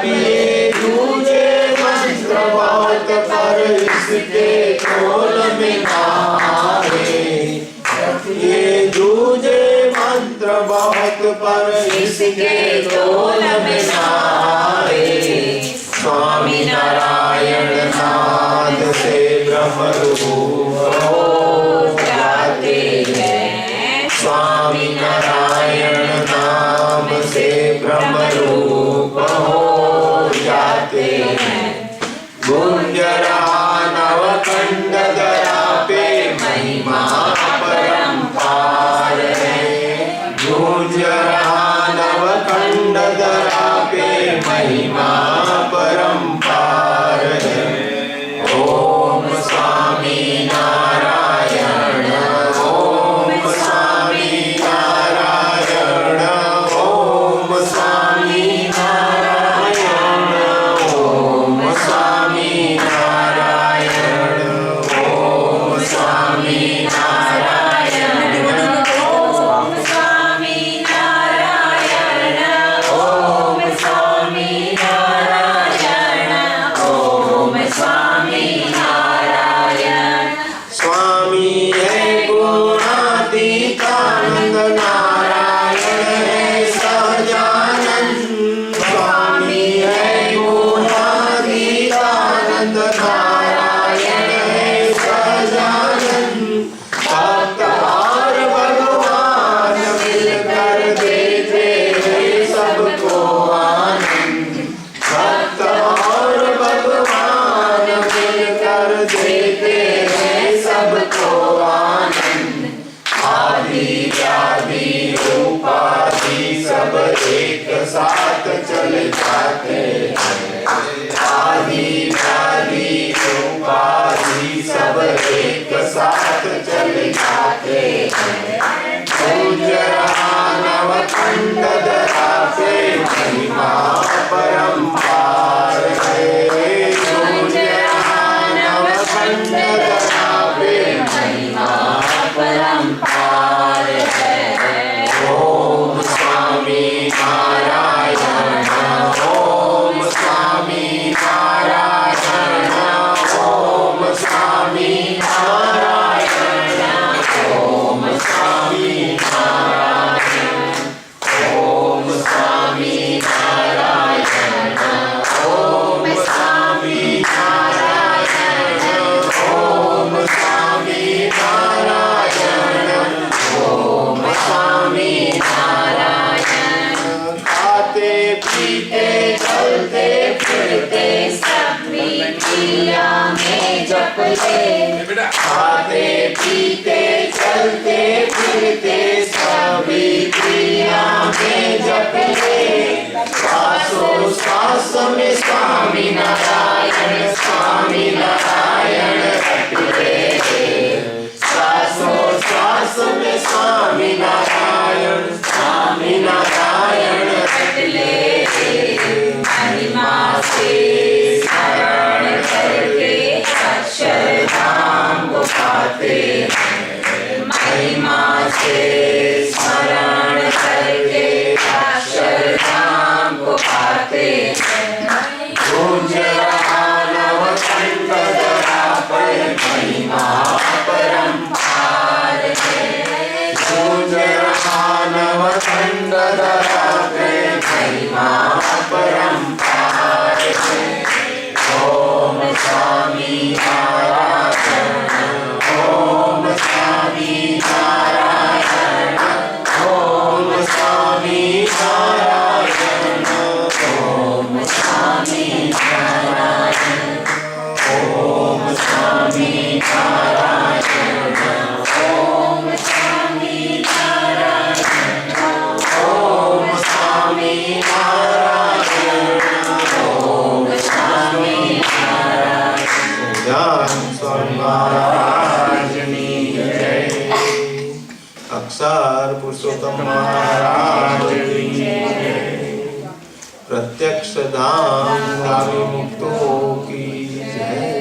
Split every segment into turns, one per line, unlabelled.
ये जूझे मंत्र बहुत पर इसके तोल में ना आए। ये जूझे मंत्र बहुत पर इसके तोल में ना आए। स्वामी नारायण नाद से ब्रह्म रूप हो जाते हैं। स्वामी नारायण नाम से ब्रह्म रूप हो जाते हैं। गुंज रहा नवखंड दरा पे महिमा परंपार है। गूंज रहा नवखंड दरा पे महिमा परंपार है। ओम स्वामी नारायण, ओम स्वामी नारायण, ओम स्वामी नारायण, ओम स्वामी नारायण, ओम स्वामी नारायण, ओम स्वामी नारायण, ओम स्वामी नारायण, ओम स्वामी नारायण। स्वामी है गुणातीतानंद, नारायण है सहजानंद। स्वामी है गुणातीतानंद, नारायण है सहजानंद। भक्त और भगवान मिलकर देते हैं सबको आनंद। भक्त और भगवान मिलकर देते हैं सबको आनंद। आदि व्याधि उपाधि सब एक साथ चल जाते हैं। आदि व्याधि उपाधि सब एक साथ चल जाते हैं। गूंज रहा नवखंड दरा पे महिमा परंपार है। गूंज रहा नवखंड दरा पे महिमा परंपार है। ओम स्वामी नारायण, ओम स्वामी नारायण, ओम स्वामी नारायण, ओम स्वामी नारायण, ओम स्वामी नारायण, ओम स्वामी नारायण, ओम स्वामी नारायण, ओम स्वामी नारायण। खाते पीते चलते फिरते सभी क्रिया में जप ले। खाते पीते चलते फिरते सभी क्रिया में जप ले। श्वासों श्वास में स्वामी नारायण, स्वामी नारायण रटते। श्वासों श्वास में स्वामी नारायण, स्वामी नारायण रटले। महिमा से स्मरण करके अक्षरधाम को पाते हैं। महिमा से स्मरण करके अक्षरधाम को पाते हैं। गूंज रहा नवखंड दरा पर महिमा परंपार है। गूंज रहा नवखंड दरा पे महिमा परंपार है। ओम स्वामी नारायण, ओम स्वामी नारायण, ओम स्वामी नारायण, ओम स्वामी नारायण, ओम स्वामी नारायण, ओम स्वामी नारायण, ओम स्वामी नारायण, ओम स्वामी नारायण। स्वामी महाराज की जय। अक्षर पुरुषोत्तम महाराज की जय। प्रत्यक्ष धाम गामी मुक्तों की जय।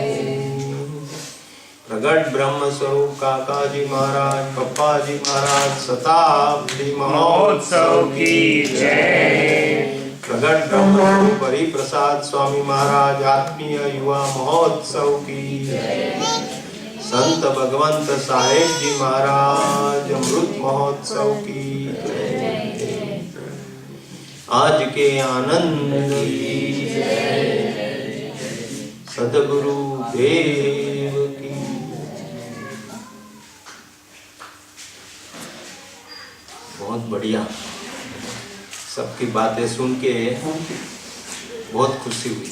प्रगट ब्रह्म स्वरूप काका जी महाराज, पप्पा जी महाराज शताब्दी महोत्सव की जय। प्रगट ब्रह्म स्वरूप हरिप्रसाद स्वामी महाराज आत्मीय युवा महोत्सव की, संत भगवंत साहेब जी महाराज अमृत महोत्सव की, आज के आनंद की, सद्गुरु देव की। बहुत बढ़िया, सबकी बातें सुन के बहुत खुशी हुई।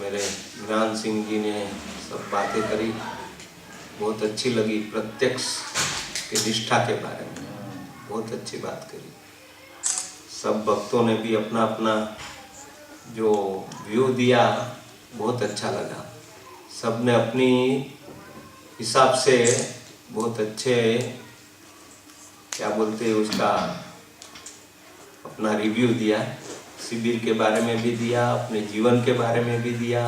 मेरे ज्ञान सिंह जी ने सब बातें करी, बहुत अच्छी लगी। प्रत्यक्ष की निष्ठा के बारे में बहुत अच्छी बात करी। सब भक्तों ने भी अपना अपना जो व्यू दिया, बहुत अच्छा लगा। सब ने अपनी हिसाब से बहुत अच्छे, क्या बोलते हैं उसका, अपना रिव्यू दिया। शिविर के बारे में भी दिया, अपने जीवन के बारे में भी दिया,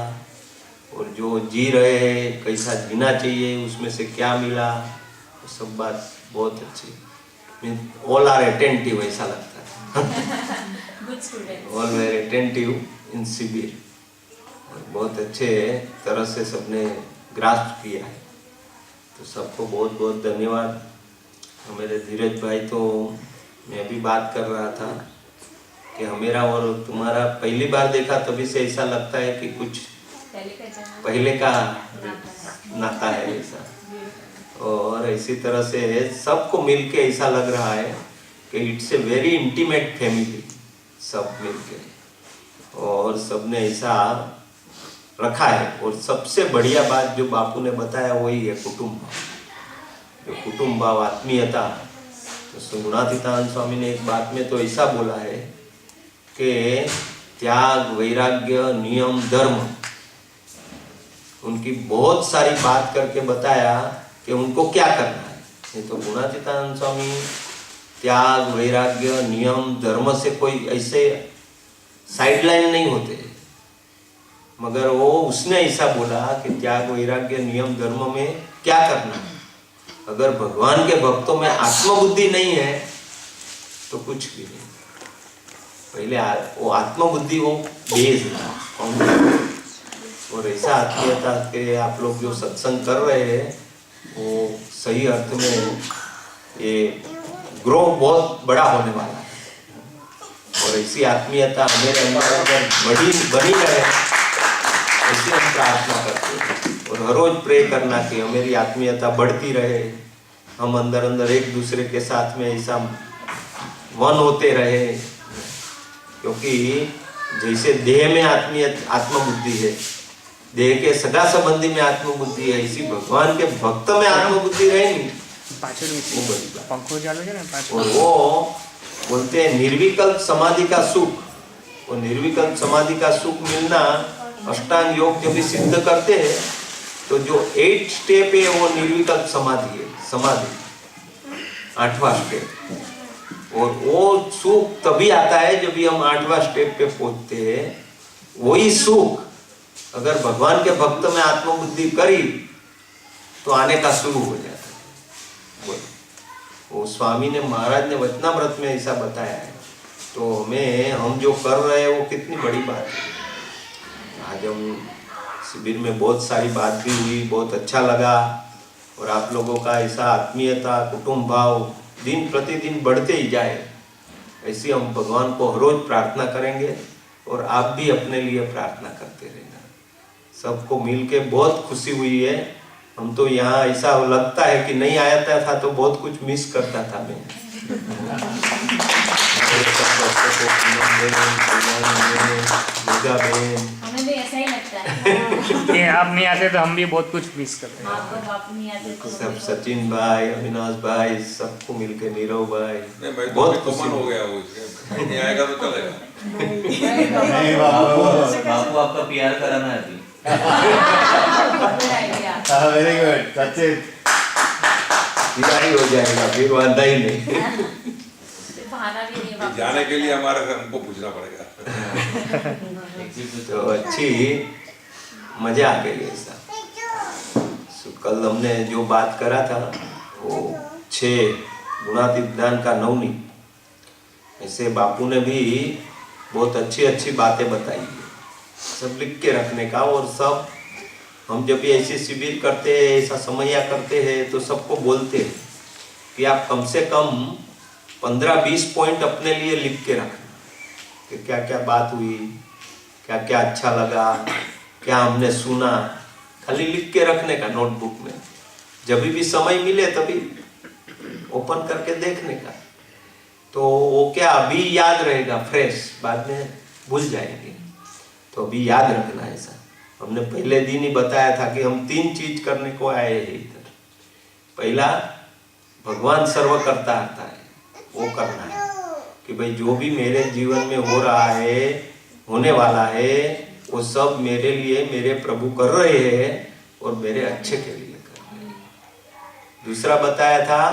और जो जी रहे हैं कैसा जीना चाहिए, उसमें से क्या मिला, वो सब बात बहुत अच्छी। ऑल आर अटेंटिव, ऐसा लगता है। ऑल वेर अटेंटिव इन शिविर। बहुत अच्छे तरह से सबने ग्रास्प किया है, तो सबको बहुत बहुत धन्यवाद। मेरे धीरज भाई, तो मैं भी बात कर रहा था कि मेरा और तुम्हारा पहली बार देखा, तभी से ऐसा लगता है कि कुछ पहले का नाता है ऐसा। और इसी तरह से सबको मिलके ऐसा लग रहा है कि it's a very intimate family, सब मिलके, और सबने ऐसा रखा है। और सबसे बढ़िया बात जो बापू ने बताया वही है कुटुंब, जो कुटुंब भाव, आत्मीयता। तो गुणातीतानंद स्वामी ने एक बात में तो ऐसा बोला है कि त्याग, वैराग्य, नियम, धर्म, उनकी बहुत सारी बात करके बताया कि उनको क्या करना है। नहीं तो गुणातीतानंद स्वामी त्याग, वैराग्य, नियम, धर्म से कोई ऐसे साइडलाइन नहीं होते, मगर वो उसने ऐसा बोला कि त्याग, वैराग्य, नियम, धर्म में क्या करना है। अगर भगवान के भक्तों में आत्मबुद्धि नहीं है तो कुछ भी नहीं। पहले वो आत्मबुद्धि, वो बेस था। और ऐसा आत्मीयता के आप लोग जो सत्संग कर रहे हैं, वो सही अर्थ में ये ग्रो बहुत बड़ा होने वाला है। और ऐसी आत्मीयता मेरे अंदर बनी रहे, ऐसी हम प्रार्थना करते हैं। और हर रोज प्रे करना कि हमारी आत्मीयता बढ़ती रहे, हम अंदर अंदर एक दूसरे के साथ में ऐसा वन होते रहे। क्योंकि जैसे देह में आत्मबुद्धि है, देह के सगा संबंधी में आत्मबुद्धि है, इसी भगवान के भक्त में आत्मबुद्धि रहेगी। और वो बोलते हैं निर्विकल्प समाधि का सुख, वो निर्विकल्प समाधि का सुख मिलना, अष्टांग योग जब भी सिद्ध करते हैं तो जो 8 स्टेप है वो निर्विकल्प समाधि है, समाधि 8वां स्टेप। और वो सुख तभी आता है जब भी हम 8वां स्टेप पे पहुंचते हैं। वही सुख अगर भगवान के भक्त में आत्मबुद्धि करी तो आने का शुरू हो जाता है। वो स्वामी ने, महाराज ने वचनामृत में ऐसा बताया है। तो हम जो कर रहे हैं वो कितनी बड़ी बात है। आज हम शिविर में बहुत सारी बात भी हुई, बहुत अच्छा लगा। और आप लोगों का ऐसा आत्मीयता, कुटुंब भाव दिन प्रतिदिन बढ़ते ही जाए, ऐसी हम भगवान को हर रोज प्रार्थना करेंगे। और आप भी अपने लिए प्रार्थना करते रहना। सबको मिलके बहुत खुशी हुई है। हम तो यहाँ ऐसा लगता है कि नहीं आया था तो बहुत कुछ मिस करता था मैं।
हमें भी ऐसा ही लगता है।
आप नहीं आते तो हम भी बहुत कुछ मिस करते हैं।
आप नहीं आते तो
सब सचिन भाई, अविनाश भाई, सबको मिलके, नीरव भाई,
बहुत खुशी हो गया। वो नहीं आएगा तो चलेगा।
नहीं बापू आपका प्यार कराना है अभी। वेरी गुड सचिन,
ही हो जाएगा, फिर वादा ही नहीं।
बहाना भी नहीं है।
जाने के लिए हमको पूछना पड़ेगा।
तो अच्छी मजा आ गई ऐसा। कल हमने जो बात करा था वो 6 गुणातीत ज्ञान का नवनीत, ऐसे बापू ने भी बहुत अच्छी अच्छी बातें बताई है, सब लिख के रखने का। और सब हम जब भी ऐसे शिविर करते हैं, ऐसा समया करते हैं, तो सबको बोलते हैं कि आप कम से कम 15-20 पॉइंट अपने लिए लिख के रखना कि क्या क्या बात हुई, क्या क्या अच्छा लगा, क्या हमने सुना, खाली लिख के रखने का नोटबुक में। जब भी समय मिले तभी ओपन करके देखने का, तो वो क्या अभी याद रहेगा फ्रेश, बाद में भूल जाएंगे। तो अभी याद रखना ऐसा। हमने पहले दिन ही बताया था कि हम 3 चीज करने को आए हैं इधर। पहला, भगवान सर्व करता आता है, वो करना है कि भाई जो भी मेरे जीवन में हो रहा है, होने वाला है, वो सब मेरे लिए मेरे प्रभु कर रहे हैं और मेरे अच्छे के लिए कर रहे हैं। दूसरा बताया था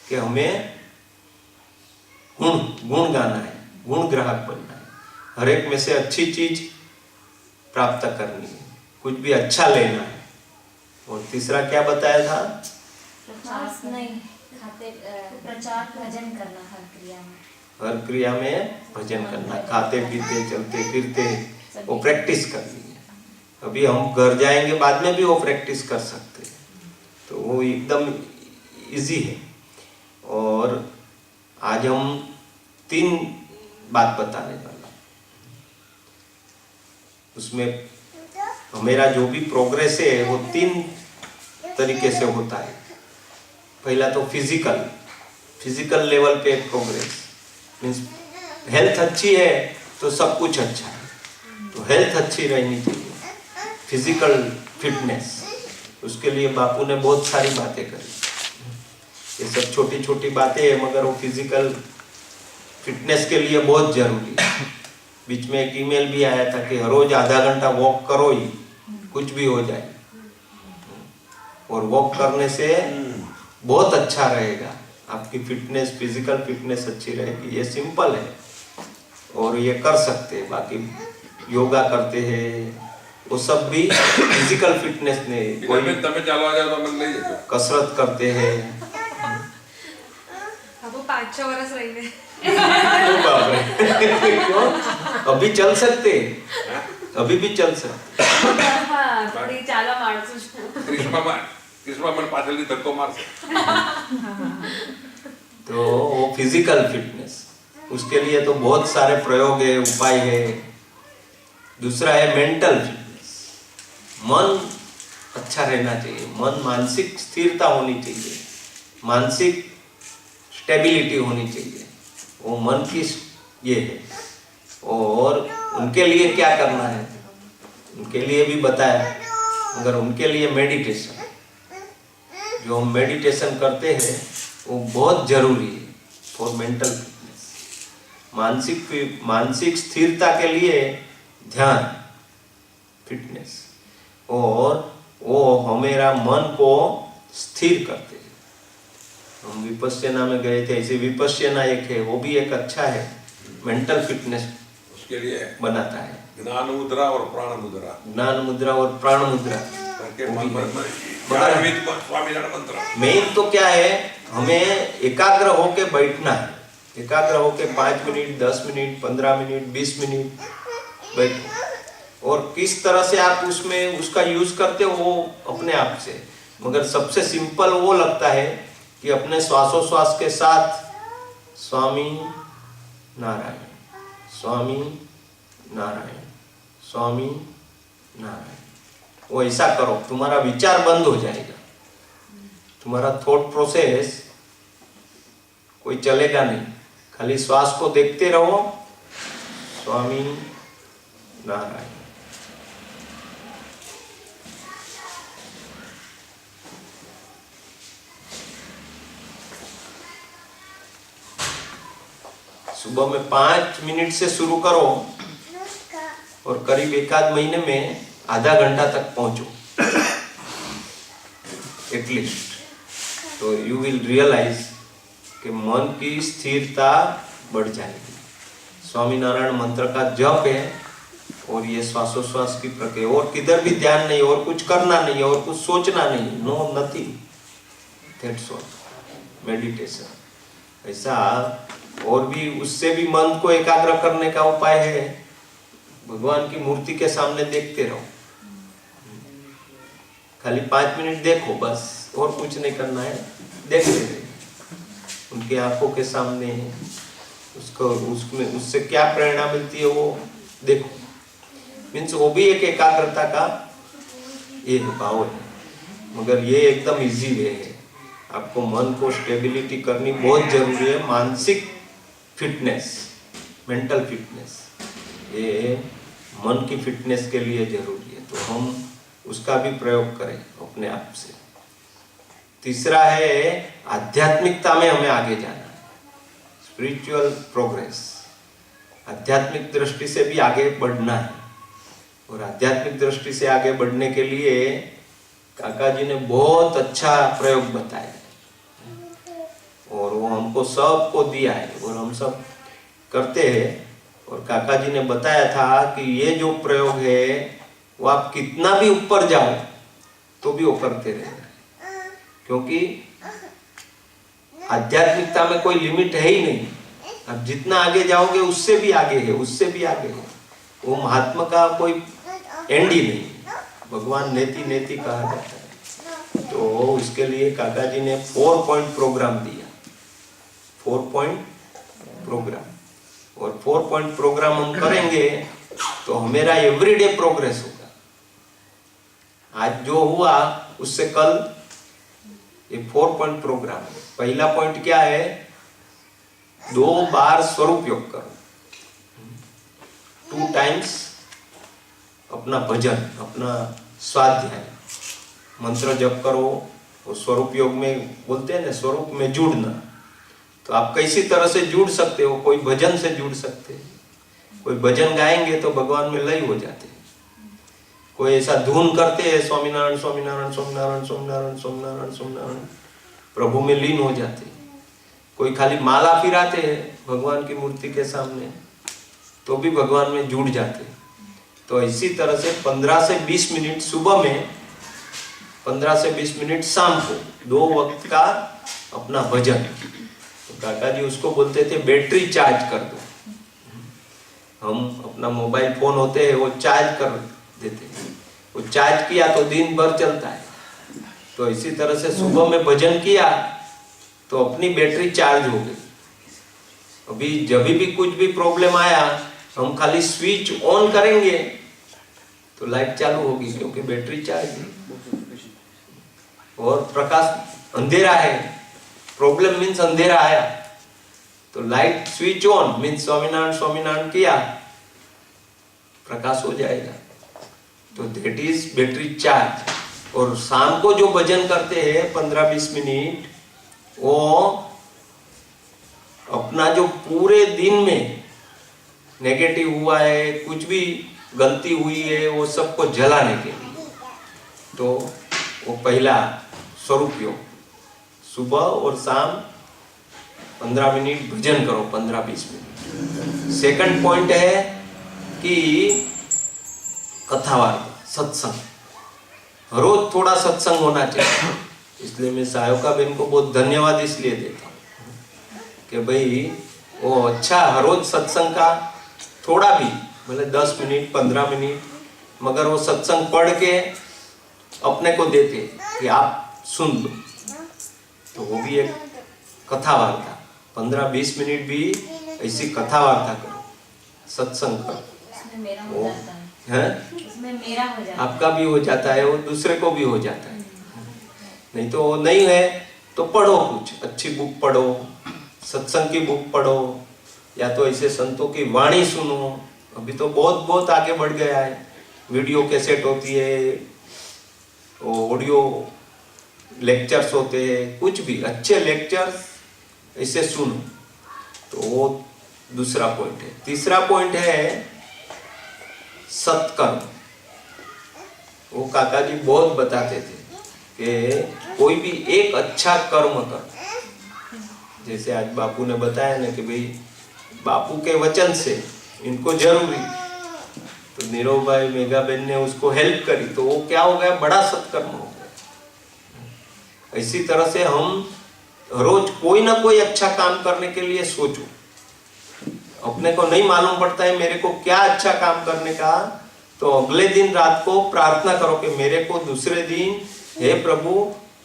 कि हमें गुण गाना है, गुण ग्राहक बनना है, हर एक में से अच्छी चीज प्राप्त करनी है, कुछ भी अच्छा लेना है। और तीसरा क्या बताया था?
प्रचार नहीं, खाते प्रचार भजन करना हर क्रिया में,
हर क्रिया में भजन करना, खाते पीते चलते फिरते वो प्रैक्टिस करनी है। अभी हम घर जाएंगे, बाद में भी वो प्रैक्टिस कर सकते हैं, तो वो एकदम इजी है। और आज हम 3 बात बताने वाला, उसमें मेरा जो भी प्रोग्रेस है वो 3 तरीके से होता है। पहला तो फिजिकल लेवल पे प्रोग्रेस, मीन्स हेल्थ अच्छी है तो सब कुछ अच्छा है, तो हेल्थ अच्छी रहनी चाहिए, फिजिकल फिटनेस। उसके लिए बापू ने बहुत सारी बातें करी, ये सब छोटी छोटी बातें हैं, मगर वो फिजिकल फिटनेस के लिए बहुत जरूरी है। बीच में एक ईमेल भी आया था कि हर रोज आधा घंटा वॉक करो ही कुछ भी हो जाए, और वॉक करने से बहुत अच्छा रहेगा, आपकी फिटनेस, फिजिकल फिटनेस अच्छी रहेगी। ये सिंपल है और ये कर सकते हैं। बाकी योगा करते हैं, वो सब भी फिजिकल फिटनेस ने, कोई
તમે ચાલવા જાવ તો મને લઈ જજો।
कसरत करते हैं।
अब 5-6 वर्ष रही
ओ बाप रे, क्यों? अभी चल सकते, अभी भी चल सकते।
हाँ, थोड़ी चाला मारसू
ક્રિષ્મા મને પાછળથી ધક્કો મારશે।
तो वो फिजिकल फिटनेस, उसके लिए तो बहुत सारे प्रयोग है, उपाय है। दूसरा है मेंटल फिटनेस, मन अच्छा रहना चाहिए, मन मानसिक स्थिरता होनी चाहिए, मानसिक स्टेबिलिटी होनी चाहिए, वो मन की ये है। और उनके लिए क्या करना है, उनके लिए भी बताया, मगर उनके लिए मेडिटेशन, जो हम मेडिटेशन करते हैं वो बहुत जरूरी है फॉर मेंटल फिटनेस। मानसिक स्थिरता के लिए ध्यान, फिटनेस, और वो हमारा मन को स्थिर करते हैं। हम विपश्यना में गए थे, ऐसे विपश्यना एक है, वो भी एक अच्छा है, मेंटल फिटनेस
उसके लिए
बनाता है।
ज्ञान मुद्रा और प्राण मुद्रा,
ज्ञान मुद्रा और प्राण मुद्रा।
करके मन
मगर
स्वामीनारायण मंत्र।
मेन तो क्या है, हमें एकाग्र होके बैठना है, एकाग्र होके 5 मिनट, 10 मिनट, 15 मिनट, 20 मिनट बैठो। और किस तरह से आप उसमें उसका यूज करते हो वो अपने आप से, मगर सबसे सिंपल वो लगता है कि अपने श्वासोश्वास के साथ स्वामी नारायण, स्वामी नारायण, स्वामी नारायण, वो ऐसा करो, तुम्हारा विचार बंद हो जाएगा, तुम्हारा थॉट प्रोसेस कोई चलेगा नहीं, खाली श्वास को देखते रहो, स्वामी नारायण। सुबह में 5 मिनट से शुरू करो और करीब 1-आध महीने में आधा घंटा तक पहुंचो एटलीस्ट, तो यू विल रियलाइज कि मन की स्थिरता बढ़ जाएगी। स्वामीनारायण मंत्र का जप है और ये श्वासोश्वास की प्रक्रिया, और किधर भी ध्यान नहीं, और कुछ करना नहीं, और कुछ सोचना नहीं, no nothing, that's all meditation. ऐसा और भी उससे भी मन को एकाग्र करने का उपाय है, भगवान की मूर्ति के सामने देखते रहो, खाली 5 मिनट देखो बस, और कुछ नहीं करना है, देखते रहो उनकी आंखों के सामने है, उसको उसमें उससे क्या प्रेरणा मिलती है वो देखो। मीन्स वो भी एक एकाग्रता का एक भाव है, मगर ये एकदम इजी वे है। आपको मन को स्टेबिलिटी करनी बहुत जरूरी है, मानसिक फिटनेस, मेंटल फिटनेस, ये मन की फिटनेस के लिए जरूरी है, तो हम उसका भी प्रयोग करें अपने आप से। तीसरा है आध्यात्मिकता में हमें आगे जाना है, स्पिरिचुअल प्रोग्रेस, आध्यात्मिक दृष्टि से भी आगे बढ़ना है। और आध्यात्मिक दृष्टि से आगे बढ़ने के लिए काका जी ने बहुत अच्छा प्रयोग बताया और वो हमको सबको दिया है और हम सब करते हैं। और काका जी ने बताया था कि ये जो प्रयोग है वो आप कितना भी ऊपर जाओ तो भी वो करते रहना, क्योंकि आध्यात्मिकता में कोई लिमिट है ही नहीं। अब जितना आगे जाओगे उससे भी आगे है, उससे भी आगे है। वो महात्मा का कोई एंड ही नहीं, भगवान नेति नेति कहा जाता है। तो उसके लिए काका जी ने 4 पॉइंट प्रोग्राम दिया, 4 पॉइंट प्रोग्राम। और 4 पॉइंट प्रोग्राम हम करेंगे तो हमारा एवरीडे प्रोग्रेस होगा। आज जो हुआ उससे कल ये 4 पॉइंट प्रोग्राम है। पहला पॉइंट क्या है? 2 बार स्वरूप योग करो, 2 टाइम्स अपना भजन, अपना स्वाध्याय, मंत्र जप करो। और स्वरूप योग में बोलते हैं ना, स्वरूप में जुड़ना। तो आप कैसी तरह से जुड़ सकते हो? कोई भजन से जुड़ सकते हैं, कोई भजन गाएंगे तो भगवान में लय हो जाते हैं। कोई ऐसा धुन करते हैं, स्वामीनारायण स्वामीनारायण स्वामीनारायण स्वामीनारायण स्वामीनारायण स्वामीनारायण, प्रभु में लीन हो जाते हैं। कोई खाली माला फिराते हैं भगवान की मूर्ति के सामने तो भी भगवान में जुड़ जाते हैं। तो इसी तरह से 15 से 20 मिनट सुबह में, 15 से 20 मिनट शाम को, 2 वक्त का अपना भजन। तो काका जी उसको बोलते थे बैटरी चार्ज कर दो। हम अपना मोबाइल फोन होते हैं वो चार्ज कर देते हैं, वो चार्ज किया तो दिन भर चलता है। तो इसी तरह से सुबह में भजन किया तो अपनी बैटरी चार्ज हो गई। अभी जब भी कुछ भी प्रॉब्लम आया हम खाली स्विच ऑन करेंगे तो लाइट चालू होगी, क्योंकि बैटरी चार्ज है। और प्रकाश, अंधेरा है, प्रॉब्लम मीन्स अंधेरा आया तो light switch on means Swaminarayan Swaminarayan किया, प्रकाश हो जाएगा। तो दैट इज बैटरी चार्ज। और शाम को जो भजन करते हैं 15-20 मिनट, वो अपना जो पूरे दिन में नेगेटिव हुआ है, कुछ भी गलती हुई है, वो सबको जलाने के लिए। तो वो पहला स्वरूप योग, सुबह और शाम 15 मिनट भजन करो, 15-20 मिनट। सेकंड पॉइंट है कि कथावार्ता, सत्संग, रोज थोड़ा सत्संग होना चाहिए। इसलिए मैं सायोका बहन को बहुत धन्यवाद इसलिए देता हूँ कि भाई वो अच्छा हर रोज सत्संग का थोड़ा भी, मतलब 10 मिनट 15 मिनट, मगर वो सत्संग पढ़ के अपने को देते कि आप सुन लो। तो वो भी एक कथावार्ता, 15-20 मिनट भी ऐसी कथावार्ता करो, सत्संग करो।
उसमें मेरा हो
वो
जाता
है,
उसमें मेरा हो जाता है,
आपका भी हो जाता है, वो दूसरे को भी हो जाता है। नहीं तो नहीं है तो पढ़ो, कुछ अच्छी बुक पढ़ो, सत्संग की बुक पढ़ो, या तो ऐसे संतों की वाणी सुनो। अभी तो बहुत बहुत आगे बढ़ गया है, वीडियो कैसेट होती है, ऑडियो लेक्चर्स होते हैं, कुछ भी अच्छे लेक्चर्स ऐसे सुनो। तो वो दूसरा पॉइंट है। तीसरा पॉइंट है सत्कर्म। वो काका जी बहुत बताते थे कि कोई भी एक अच्छा कर्म कर। जैसे आज बापू ने बताया ना कि भाई बापू के वचन से इनको जरूरी, तो नीरव भाई मेघाबेन ने उसको हेल्प करी, तो वो क्या हो गया, बड़ा सत्कर्म हो गया। इसी तरह से हम रोज कोई ना कोई अच्छा काम करने के लिए सोचो। अपने को नहीं मालूम पड़ता है मेरे को क्या अच्छा काम करने का, तो अगले दिन रात को प्रार्थना करो कि मेरे को दूसरे दिन, हे प्रभु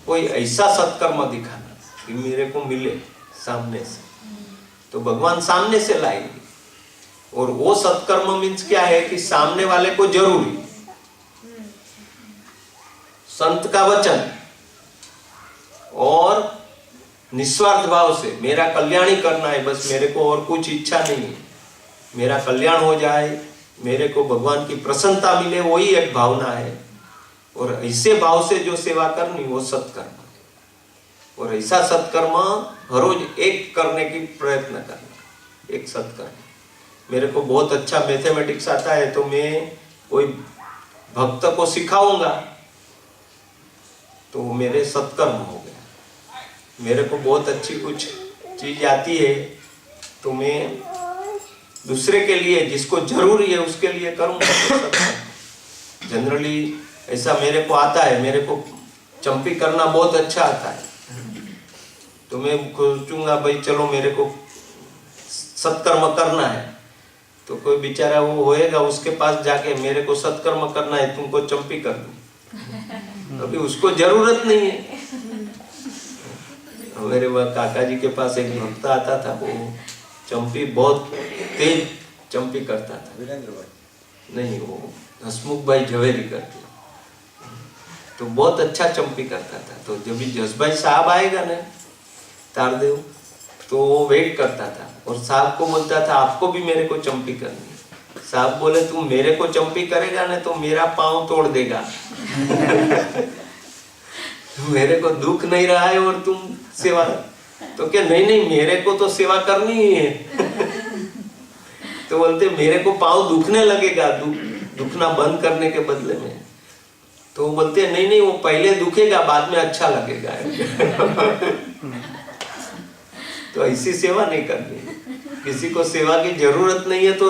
कोई ऐसा सत्कर्म दिखाना कि मेरे को मिले सामने से। तो भगवान सामने से लाएंगे। और वो सत्कर्म मीन्स क्या है कि सामने वाले को जरूरी संत का वचन और निस्वार्थ भाव से मेरा कल्याण ही करना है, बस मेरे को और कुछ इच्छा नहीं है, मेरा कल्याण हो जाए, मेरे को भगवान की प्रसन्नता मिले, वही एक भावना है। और ऐसे भाव से जो सेवा करनी वो सत्कर्म है। और ऐसा सत्कर्म हर रोज एक करने की प्रयत्न करना, एक सत्कर्म। मेरे को बहुत अच्छा मैथमेटिक्स आता है तो मैं कोई भक्त को सिखाऊंगा तो वो मेरे सत्कर्म हो गया। मेरे को बहुत अच्छी कुछ चीज आती है तो मैं दूसरे के लिए, जिसको जरूरी है उसके लिए करूंगा। जनरली ऐसा मेरे को आता है, मेरे को चंपी करना बहुत अच्छा आता है तो मैं सोचूंगा भाई चलो मेरे को सत्कर्म करना है, तो कोई बेचारा वो होएगा उसके पास जाके मेरे को सत्कर्म करना है, तुमको चंपी कर दूं। अभी उसको जरूरत नहीं है। मेरे काका जी के पास एक भक्त आता था, वो चंपी बहुत तेज चंपी करता था। वीरेंद्र भाई नहीं, वो हसमुख भाई झवेरी करते, तो बहुत अच्छा चंपी करता था। तो जब भी जसभाई साहब आएगा ना तारदेव, तो वो वेट करता था और साहब को बोलता था आपको भी मेरे को चंपी करनी है। साहब बोले तुम मेरे को चंपी करेगा ना तो मेरा पांव तोड़ देगा। मेरे को दुख नहीं रहा है और तुम सेवा, तो क्या नहीं नहीं मेरे को तो सेवा करनी ही है। तो बोलते मेरे को पांव दुखने लगेगा, दुखना बंद करने के बदले में। तो वो बोलते नहीं नहीं वो पहले दुखेगा बाद में अच्छा लगेगा। तो ऐसी सेवा नहीं करनी। किसी को सेवा की जरूरत नहीं है तो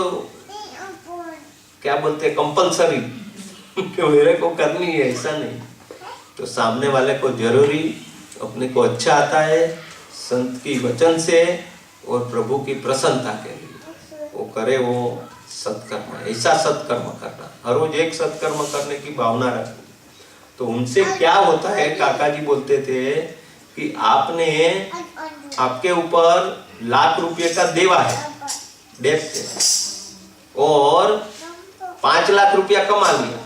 क्या बोलते कंपलसरी कि मेरे को करनी है, ऐसा नहीं। तो सामने वाले को जरूरी, अपने को अच्छा आता है संत की वचन से और प्रभु की प्रसन्नता के लिए वो करे, वो सत्कर्म है। ऐसा सत्कर्म करना, हर रोज एक सत्कर्म करने की भावना रखनी। तो उनसे क्या होता है, काका जी बोलते थे कि आपने, आपके ऊपर लाख रुपए का देवा है, डेप्ट है, और 5 लाख रुपया कमा लिया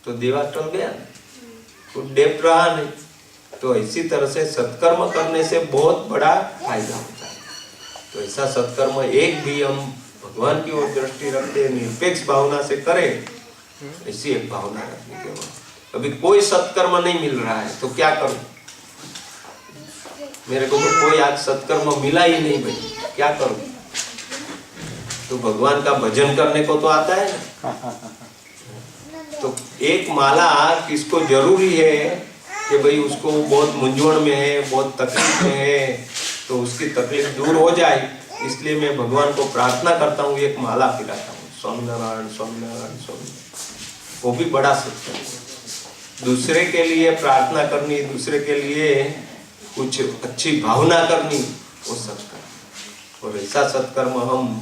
तो देवा टल गया, तो डेप्ट रहा नहीं। तो इसी तरह से सत्कर्म करने से बहुत बड़ा फायदा होता है। तो ऐसा सत्कर्म एक भी हम भगवान की ओर दृष्टि रखते निरपेक्ष भावना से करें, ऐसी एक भावना रखने के बाद। अभी कोई सत्कर्म नहीं मिल रहा है तो क्या करूं, मेरे को तो कोई आज सत्कर्म मिला ही नहीं भाई, क्या करूं। तो भगवान का भजन करने को तो आता है ना। तो एक माला किसको जरूरी है कि भाई उसको बहुत मूंझवण में है, बहुत तकलीफ में है, तो उसकी तकलीफ दूर हो जाए, इसलिए मैं भगवान को प्रार्थना करता हूँ, एक माला पिलाता हूँ, स्वामीनारायण स्वामीनारायण स्वामीनारायण। वो भी बड़ा सत्कर्म है। दूसरे के लिए प्रार्थना करनी, दूसरे के लिए कुछ अच्छी भावना करनी, वो सत्कर्म। और ऐसा सत्कर्म हम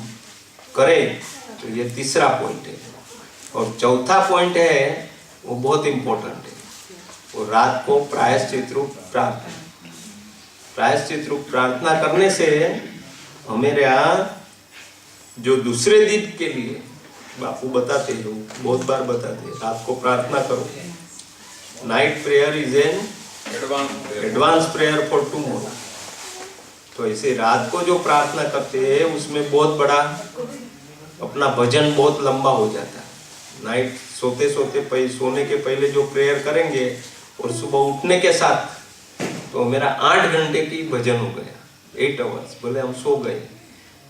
करें तो ये तीसरा पॉइंट है। और चौथा पॉइंट है वो बहुत इंपॉर्टेंट है, वो रात को प्रायश्चित रूप प्रार्थना। प्रायश्चित रूप प्रार्थना करने से हमारे यहाँ जो दूसरे दिन के लिए बापू बताते हैं, बहुत बार बताते हैं, रात को प्रार्थना करो। Night prayer is an advance prayer for tomorrow. तो ऐसे रात को जो प्रार्थना करते हैं उसमें बहुत बड़ा अपना भजन बहुत लंबा हो जाता है। नाइट सोते सोते सोने के पहले जो प्रेयर करेंगे और सुबह उठने के साथ तो मेरा 8 घंटे की भजन हो गया, 8 आवर्स। बोले हम सो गए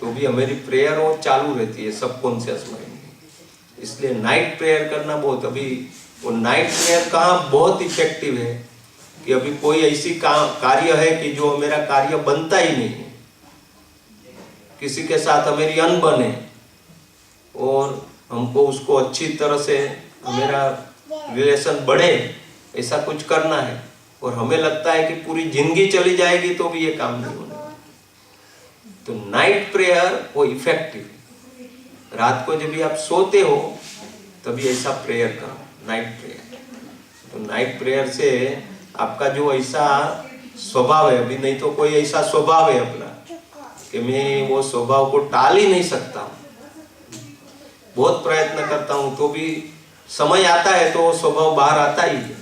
तो भी हमारी प्रेयर वो चालू रहती है सबकॉन्शियस माइंड में। इसलिए नाइट प्रेयर करना बहुत, अभी वो नाइट प्रेयर कहाँ बहुत इफेक्टिव है कि अभी कोई ऐसी कार्य है कि जो मेरा कार्य बनता ही नहीं है, किसी के साथ हमारी अनबन है और हमको उसको अच्छी तरह से मेरा रिलेशन बढ़े, ऐसा कुछ करना है और हमें लगता है कि पूरी जिंदगी चली जाएगी तो भी ये काम नहीं होने वाला। तो नाइट प्रेयर वो इफेक्टिव है। रात को जब भी आप सोते हो तभी ऐसा प्रेयर करो, नाइट प्रेयर। तो नाइट प्रेयर से आपका जो ऐसा स्वभाव है, अभी नहीं तो कोई ऐसा स्वभाव है अपना कि मैं वो स्वभाव को टाल ही नहीं सकता हूँ, बहुत प्रयत्न करता हूँ तो भी समय आता है तो वो स्वभाव बाहर आता ही है।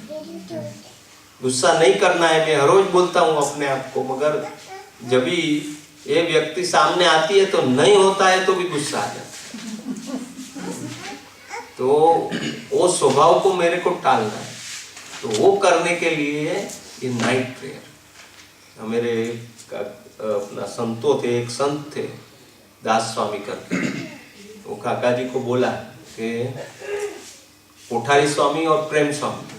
गुस्सा नहीं करना है, मैं हर रोज बोलता हूँ अपने आप को, मगर जब भी ये व्यक्ति सामने आती है तो नहीं होता है तो भी गुस्सा आ जाता है। तो वो स्वभाव को मेरे को टालना है, तो वो करने के लिए ये नाइट प्रेयर। मेरे अपना संतों थे, एक संत थे दास स्वामी करके, वो काका जी को बोला कि कोठारी स्वामी और प्रेम स्वामी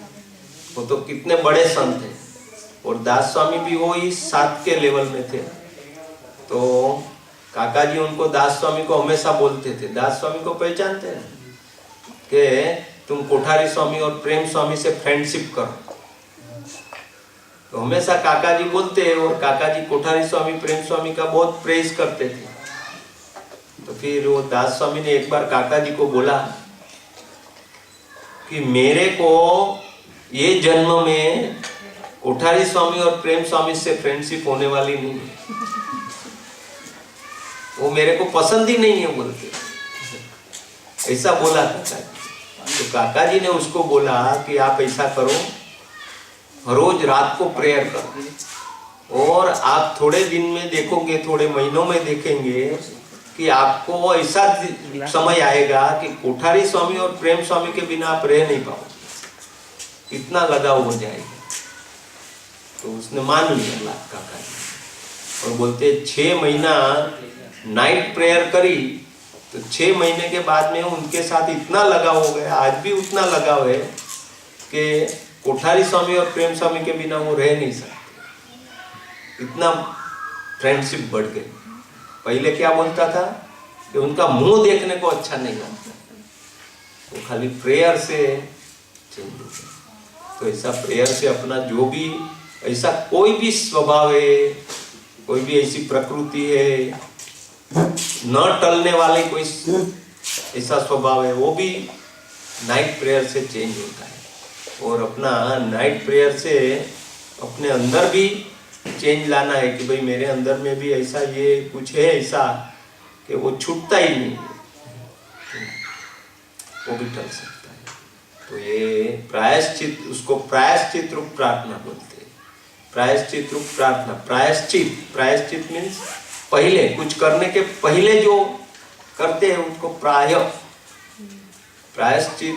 वो तो कितने बड़े संत हैं, और दास स्वामी भी वो ही 7 के लेवल में थे। तो काका जी उनको दास स्वामी को हमेशा बोलते थे, दास स्वामी को पहचानते हैं कि तुम कोठारी स्वामी और प्रेम स्वामी से फ्रेंडशिप करो। तो हमेशा काका जी बोलते हैं, और काका जी कोठारी स्वामी प्रेम स्वामी का बहुत प्रेज करते थे। तो फिर वो दास स्वामी ने एक बार काका जी को बोला कि मेरे को ये जन्म में कोठारी स्वामी और प्रेम स्वामी से फ्रेंडशिप होने वाली नहीं है, वो मेरे को पसंद ही नहीं है बोलते, ऐसा बोला काका जी। तो काका जी ने उसको बोला कि आप ऐसा करो, रोज रात को प्रेयर करो, और आप थोड़े दिन में देखोगे, थोड़े महीनों में देखेंगे कि आपको ऐसा समय आएगा कि कोठारी स्वामी और प्रेम स्वामी के बिना आप रह नहीं पाओगे, इतना लगाव हो जाएगा। तो उसने मान लिया काका जी, और बोलते 6 महीना नाइट प्रेयर करी, तो 6 महीने के बाद में उनके साथ इतना लगाव हो गया, आज भी उतना लगाव है कि कोठारी स्वामी और प्रेम स्वामी के बिना वो रह नहीं सकते, इतना फ्रेंडशिप बढ़ गई। पहले क्या बोलता था कि उनका मुंह देखने को अच्छा नहीं लगता, वो खाली प्रेयर से चेंज हो गया। तो ऐसा प्रेयर से अपना जो भी ऐसा कोई भी स्वभाव है, कोई भी ऐसी प्रकृति है, न टलने वाले कोई ऐसा स्वभाव है, वो भी नाइट प्रेयर से चेंज होता है। और अपना नाइट प्रेयर से अपने अंदर भी चेंज लाना है कि भाई मेरे अंदर में भी ऐसा ये कुछ है ऐसा कि वो छूटता ही नहीं, वो भी टल सकता है। तो ये प्रायश्चित, उसको प्रायश्चित रूप प्रार्थना बोलते हैं। प्रायश्चित रूप प्रार्थना, प्रायश्चित मीन्स पहले कुछ करने के पहले जो करते हैं उसको प्रायश्चित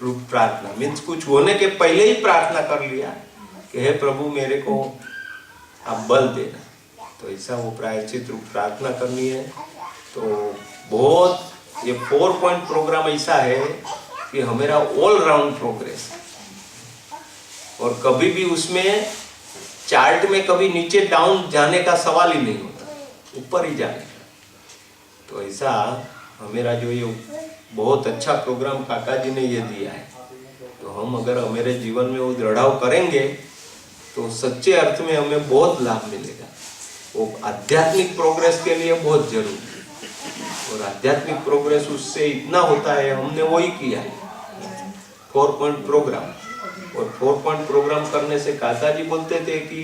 रूप प्रार्थना मीन्स कुछ होने के पहले ही प्रार्थना कर लिया कि हे प्रभु मेरे को आप बल देना। तो ऐसा वो प्रायश्चित रूप प्रार्थना करनी है। तो बहुत ये 4 पॉइंट प्रोग्राम ऐसा है कि हमारा ऑल राउंड प्रोग्रेस, और कभी भी उसमें चार्ट में कभी नीचे डाउन जाने का सवाल ही नहीं होता, ऊपर ही जाने का। तो ऐसा हमारा जो ये बहुत अच्छा प्रोग्राम काका जी ने ये दिया है, तो हम अगर हमारे जीवन में वो दृढ़ाव करेंगे तो सच्चे अर्थ में हमें बहुत लाभ मिलेगा। वो आध्यात्मिक प्रोग्रेस के लिए बहुत जरूरी है, और आध्यात्मिक प्रोग्रेस उससे इतना होता है, हमने वही किया है 4 पॉइंट प्रोग्राम। और 4 पॉइंट प्रोग्राम करने से काका जी बोलते थे कि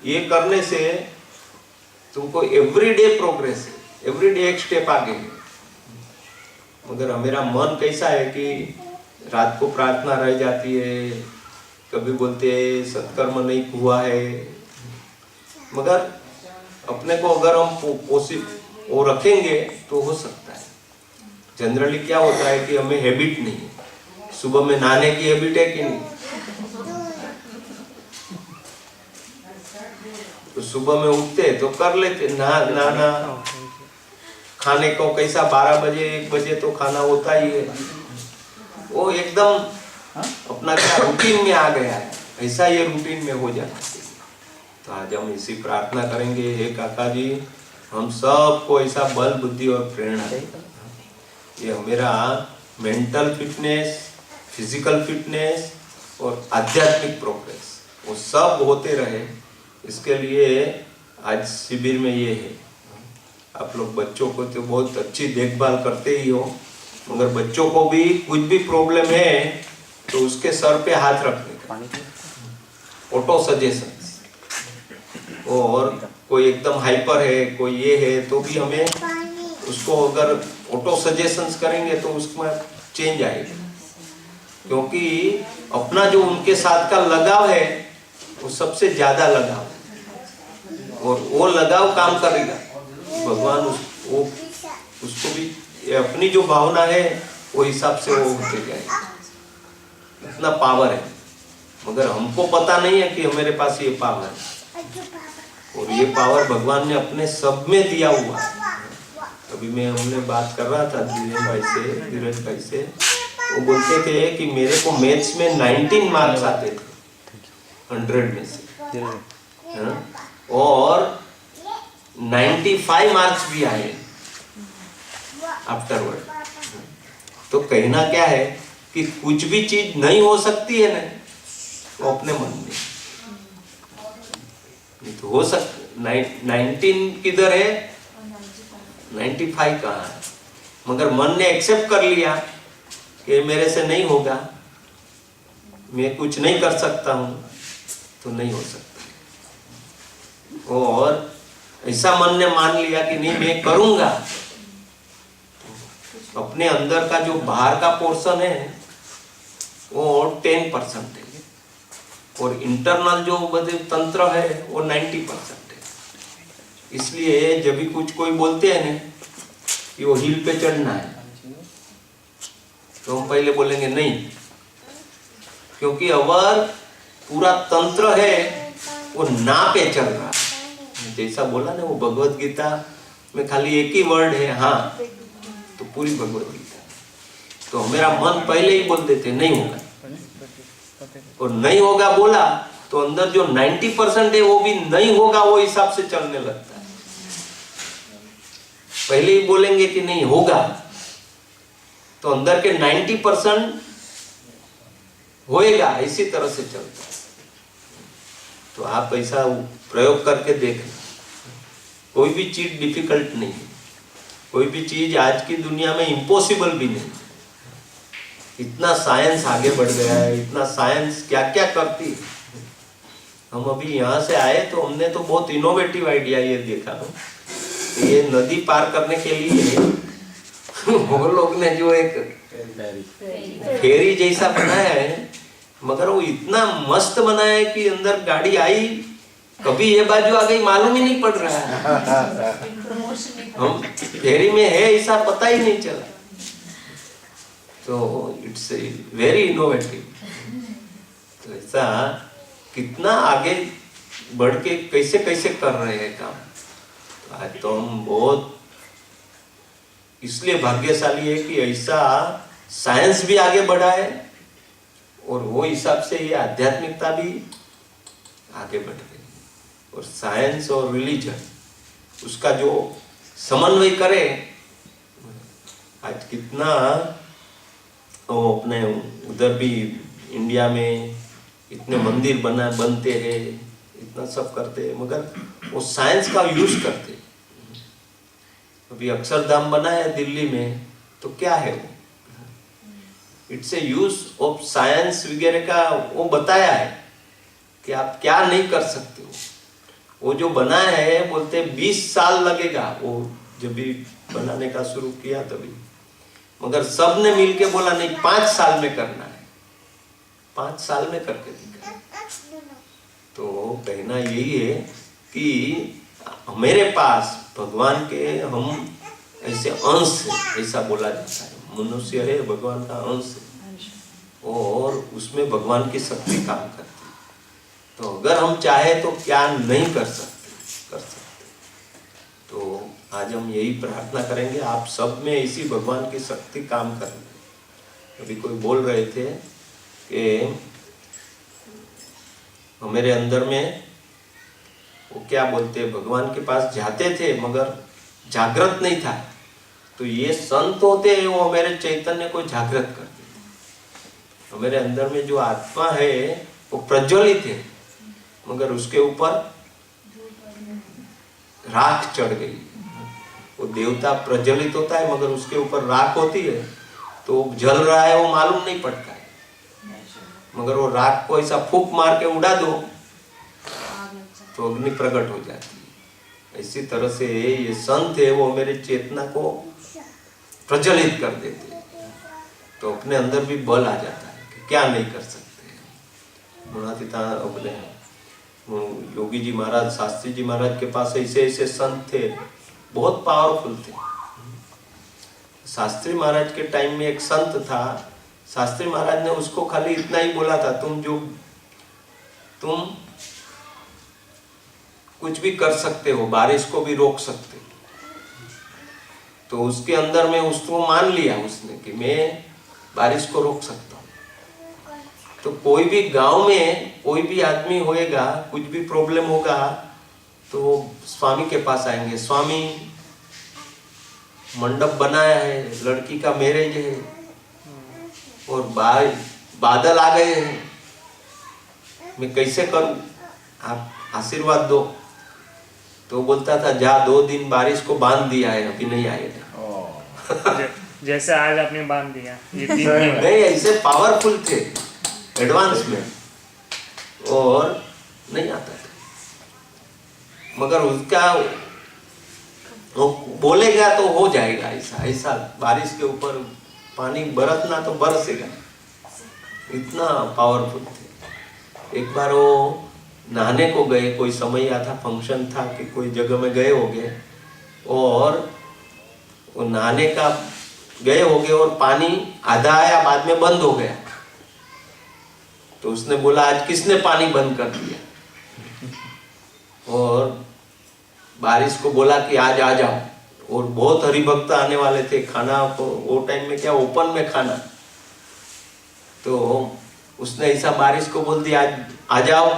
ये करने से तुमको एवरीडे प्रोग्रेस है, एवरीडे एक स्टेप आगे है। मगर हमारा मन कैसा है कि रात को प्रार्थना रह जाती है, कभी बोलते हैं सत्कर्म नहीं हुआ है, मगर अपने को अगर हम वो रखेंगे तो हो सकता है। जनरली क्या होता है कि हमें हैबिट नहीं है, सुबह में नहाने की हैबिट है कि नहीं, तो सुबह में उठते तो कर लेते नहाना, खाने को कैसा 12 बजे 1 बजे तो खाना होता ही है, वो एकदम अपना क्या रूटीन में आ गया है, ऐसा ये रूटीन में हो जाना चाहिए। तो आज हम इसी प्रार्थना करेंगे, हे काका जी हम सबको ऐसा बल बुद्धि और प्रेरणा दे, ये हमारा मेंटल फिटनेस, फिजिकल फिटनेस और आध्यात्मिक प्रोग्रेस वो सब होते रहे, इसके लिए आज शिविर में ये है। आप लोग बच्चों को तो बहुत अच्छी देखभाल करते ही हो, मगर बच्चों को भी कुछ भी प्रॉब्लम है तो उसके सर पे हाथ रखने का, ऑटो सजेशन। और कोई एकदम हाइपर है, कोई ये है, तो भी हमें उसको अगर ऑटो सजेशंस करेंगे तो उसमें चेंज आएगा, क्योंकि अपना जो उनके साथ का लगाव है वो सबसे ज्यादा लगाव है, और वो लगाव काम करेगा। भगवान उसको भी अपनी जो भावना है वो हिसाब से वो होते जाएगा। इतना पावर है, मगर हमको पता नहीं है कि हमारे पास ये पावर है, और ये पावर भगवान ने अपने सब में दिया हुआ है। अभी हमने बात कर रहा था धीरज भाई से, वो बोलते थे कि मेरे को मैथ्स में 19 मार्क्स आते थे 100 में से, और 95 मार्क्स भी आए आफ्टरवर्ड। तो कहना क्या है कि कुछ भी चीज नहीं हो सकती है ना, वो अपने मन में नहीं तो हो सकता। 19 किधर है, 95 कहाँ है, मगर मन ने एक्सेप्ट कर लिया कि मेरे से नहीं होगा, मैं कुछ नहीं कर सकता हूं, तो नहीं हो सकता। और ऐसा मन ने मान लिया कि नहीं मैं करूंगा, अपने अंदर का जो बाहर का पोर्शन है वो 10% है, और इंटरनल जो बदे तंत्र है वो 90% है। इसलिए जब भी कुछ कोई बोलते हैं ना कि वो हिल पे चढ़ना है, तो हम पहले बोलेंगे नहीं, क्योंकि अवर पूरा तंत्र है वो ना पे चल रहा है। जैसा बोला ना वो भगवत गीता में खाली एक ही वर्ड है हाँ, तो पूरी भगवत गीता। तो मेरा मन पहले ही बोल देते नहीं होगा, और नहीं होगा बोला तो अंदर जो 90% है वो भी नहीं होगा वो हिसाब से चलने लगता है। पहले ही बोलेंगे कि नहीं होगा, तो अंदर के 90% होएगा, इसी तरह से चलता है। तो आप ऐसा प्रयोग करके देखना, कोई भी चीज डिफिकल्ट नहीं है, कोई भी चीज आज की दुनिया में इम्पॉसिबल भी नहीं। इतना साइंस आगे बढ़ गया है, इतना साइंस क्या क्या करती है। हम अभी यहाँ से आए तो हमने तो बहुत इनोवेटिव आइडिया ये देखा, ये नदी पार करने के लिए वो लोग ने जो एक फेरी जैसा बनाया है, मगर वो इतना मस्त बनाया है कि अंदर गाड़ी आई, कभी ये बाजू आ गई मालूम ही नहीं पड़ रहा है। हम फेरी में है ऐसा पता ही नहीं चला। तो इट्स वेरी इनोवेटिव। तो ऐसा कितना आगे बढ़ के कैसे कैसे कर रहे हैं काम। तो आज तो हम बहुत इसलिए भाग्यशाली है कि ऐसा साइंस भी आगे बढ़ा है, और वो हिसाब से ये आध्यात्मिकता भी आगे बढ़ रही है। और साइंस और रिलीजन उसका जो समन्वय करे, आज कितना वो अपने उधर भी इंडिया में इतने मंदिर बनते हैं, इतना सब करते हैं, मगर वो साइंस का यूज करते हैं। अभी अक्षरधाम बना है दिल्ली में, तो क्या है वो, it's a use of science वगैरह का वो बताया है कि आप क्या नहीं कर सकते हो। वो जो बना है बोलते 20 साल लगेगा, वो जब भी बनाने का शुरू किया तभी, मगर सब ने मिलके बोला नहीं 5 साल में करना है, 5 साल में करके दिखा। तो कहना यही है कि मेरे पास भगवान के हम ऐसे अंश है, ऐसा बोला जाता है। मनुष्य है भगवान का अंश है, और उसमें भगवान की शक्ति काम करती है। तो अगर हम चाहे तो क्या नहीं कर सकते, कर सकते। तो आज हम यही प्रार्थना करेंगे आप सब में इसी भगवान की शक्ति काम करने। अभी कोई बोल रहे थे कि हमारे अंदर में वो क्या बोलते भगवान के पास जाते थे मगर जागृत नहीं था। तो ये संत होते हैं वो हमारे चैतन्य को जागृत करते थे। हमारे अंदर में जो आत्मा है वो प्रज्वलित है, मगर उसके ऊपर राख चढ़ गई, वो देवता प्रज्वलित होता है मगर उसके ऊपर राख होती है, तो जल रहा है वो मालूम नहीं पड़ता है, मगर वो राख को ऐसा फूंक मार के उड़ा दो तो अग्नि प्रकट हो जाती है। इसी तरह से ये संत है वो मेरे चेतना को प्रज्वलित कर देते हैं, तो अपने अंदर भी बल आ जाता है कि क्या नहीं कर सकते। मुनातिता अपने योगी जी महाराज, शास्त्री जी महाराज के पास ऐसे ऐसे संत थे, बहुत पावरफुल थे। शास्त्री महाराज के टाइम में एक संत था, शास्त्री महाराज ने उसको खाली इतना ही बोला था, तुम कुछ भी कर सकते हो, बारिश को भी रोक सकते हो। तो उसके अंदर में उसको मान लिया उसने कि मैं बारिश को रोक सकता हूँ। तो कोई भी गांव में कोई भी आदमी होएगा, कुछ भी प्रॉब्लम होगा तो स्वामी के पास आएंगे, स्वामी मंडप बनाया है, लड़की का मैरिज है और बादल आ गए हैं, मैं कैसे करूं, आप आशीर्वाद दो। तो बोलता था जा 2 दिन बारिश को बांध दिया है, अभी नहीं आएगा।
जैसे आज आपने बांध दिया ये 3 दिन
नहीं, ऐसे पावरफुल थे एडवांस में, और नहीं आता था, मगर उसका वो बोलेगा तो हो जाएगा। ऐसा ऐसा बारिश के ऊपर पानी बरसना तो बरसेगा, इतना पावरफुल थे। एक बार वो नहाने को गए, कोई समय था, फंक्शन था कि कोई जगह में गए होंगे, और वो नहाने का गए होंगे और पानी आधा आया, बाद में बंद हो गया। तो उसने बोला आज किसने पानी बंद कर दिया, और बारिश को बोला कि आज आ जाओ। और बहुत हरिभक्त आने वाले थे, खाना वो टाइम में क्या ओपन में खाना, तो उसने ऐसा बारिश को बोल दिया आज आ जाओ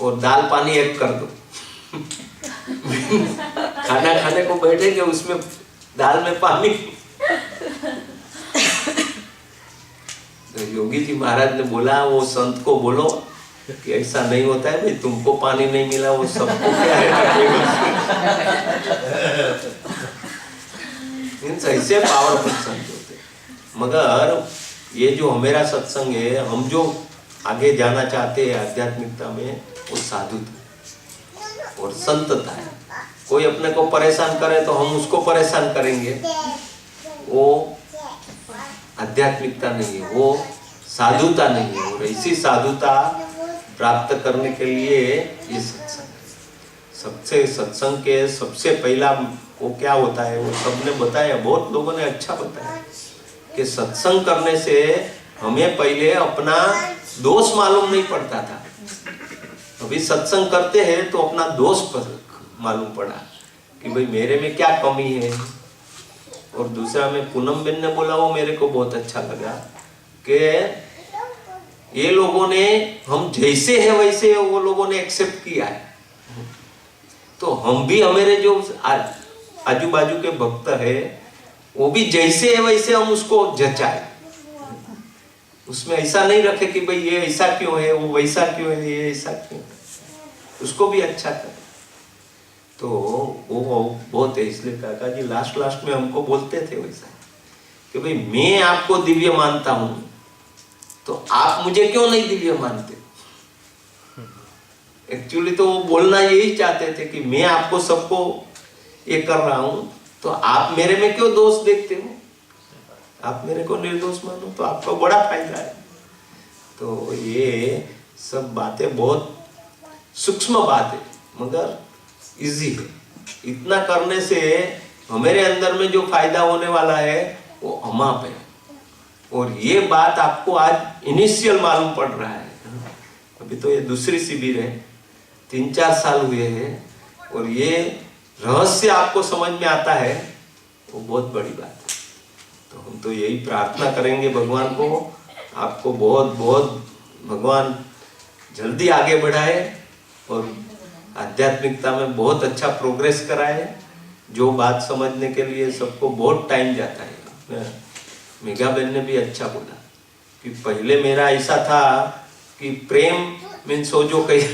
और दाल पानी एक कर दो। खाना खाने को बैठेंगे, उसमें दाल में पानी। तो योगी जी महाराज ने बोला वो संत को बोलो कि ऐसा नहीं होता है भाई, तुमको पानी नहीं मिला वो सबको क्या है। ऐसे पावरफुल संत होते। मगर ये जो हमारा सत्संग है, हम जो आगे जाना चाहते हैं आध्यात्मिकता में, वो साधुता और संतता है। कोई अपने को परेशान करे तो हम उसको परेशान करेंगे, वो आध्यात्मिकता नहीं है, वो साधुता नहीं है। और ऐसी साधुता प्राप्त करने के लिए ये सत्संग है। सबसे सत्संग के सबसे पहला वो क्या होता है, वो सबने बताया, बहुत लोगों ने अच्छा बताया कि सत्संग करने से हमें पहले अपना दोष मालूम नहीं पड़ता था। अभी सत्संग करते हैं तो अपना दोष मालूम पड़ा कि भाई मेरे में क्या कमी है। और दूसरा में पूनम बेन ने बोला, वो मेरे को बहुत अच्छा लगा कि ये लोगों ने हम जैसे हैं वैसे वो लोगों ने एक्सेप्ट किया है, तो हम भी हमारे जो आजू बाजू के भक्त है वो भी जैसे है वैसे हम उसको जचाए। उसमें ऐसा नहीं रखे कि भाई ये ऐसा क्यों है, वो वैसा क्यों है, ये ऐसा क्यों है, उसको भी अच्छा करे। तो वो बहुत है। इसलिए काका जी लास्ट में हमको बोलते थे वैसा कि भाई मैं आपको दिव्य मानता हूं तो आप मुझे क्यों नहीं दिव्य मानते। एक्चुअली तो वो बोलना यही चाहते थे कि मैं आपको सबको ये कर रहा हूं तो आप मेरे में क्यों दोष देखते हो, आप मेरे को निर्दोष मानो तो आपको बड़ा फायदा है। तो ये सब बातें बहुत सूक्ष्म बात है मगर इजी है। इतना करने से हमारे अंदर में जो फायदा होने वाला है वो अमाप है। और ये बात आपको आज इनिशियल मालूम पड़ रहा है। अभी तो ये दूसरी शिविर है, 3-4 साल हुए हैं और ये रहस्य आपको समझ में आता है, वो बहुत बड़ी बात है। तो हम तो यही प्रार्थना करेंगे भगवान को, आपको बहुत बहुत भगवान जल्दी आगे बढ़ाए और आध्यात्मिकता में बहुत अच्छा प्रोग्रेस कराए। जो बात समझने के लिए सबको बहुत टाइम जाता है। मेघा बहन ने भी अच्छा बोला कि पहले मेरा ऐसा था कि प्रेम मीन्स हो जो कहीं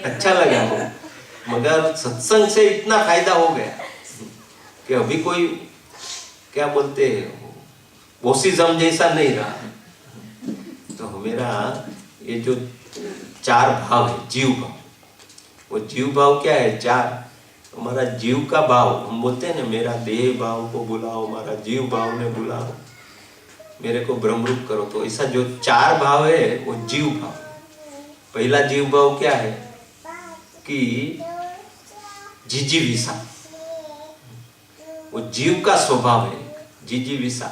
अच्छा लगा वो मगर सत्संग से इतना फायदा हो गया कि अभी कोई क्या बोलते हैं बोसिज्म जैसा नहीं रहा। तो मेरा ये जो 4 भाव है, जीव भाव, वो जीव भाव क्या है? 4 हमारा जीव का भाव, हम बोलते हैं ना मेरा देह भाव को बुलाओ, हमारा जीव भाव में बुलाओ, मेरे को ब्रह्मरूप करो। तो ऐसा जो 4 भाव है वो जीव भाव। पहला जीव भाव क्या है कि जिजीविषा, वो जीव का स्वभाव है जिजीविषा,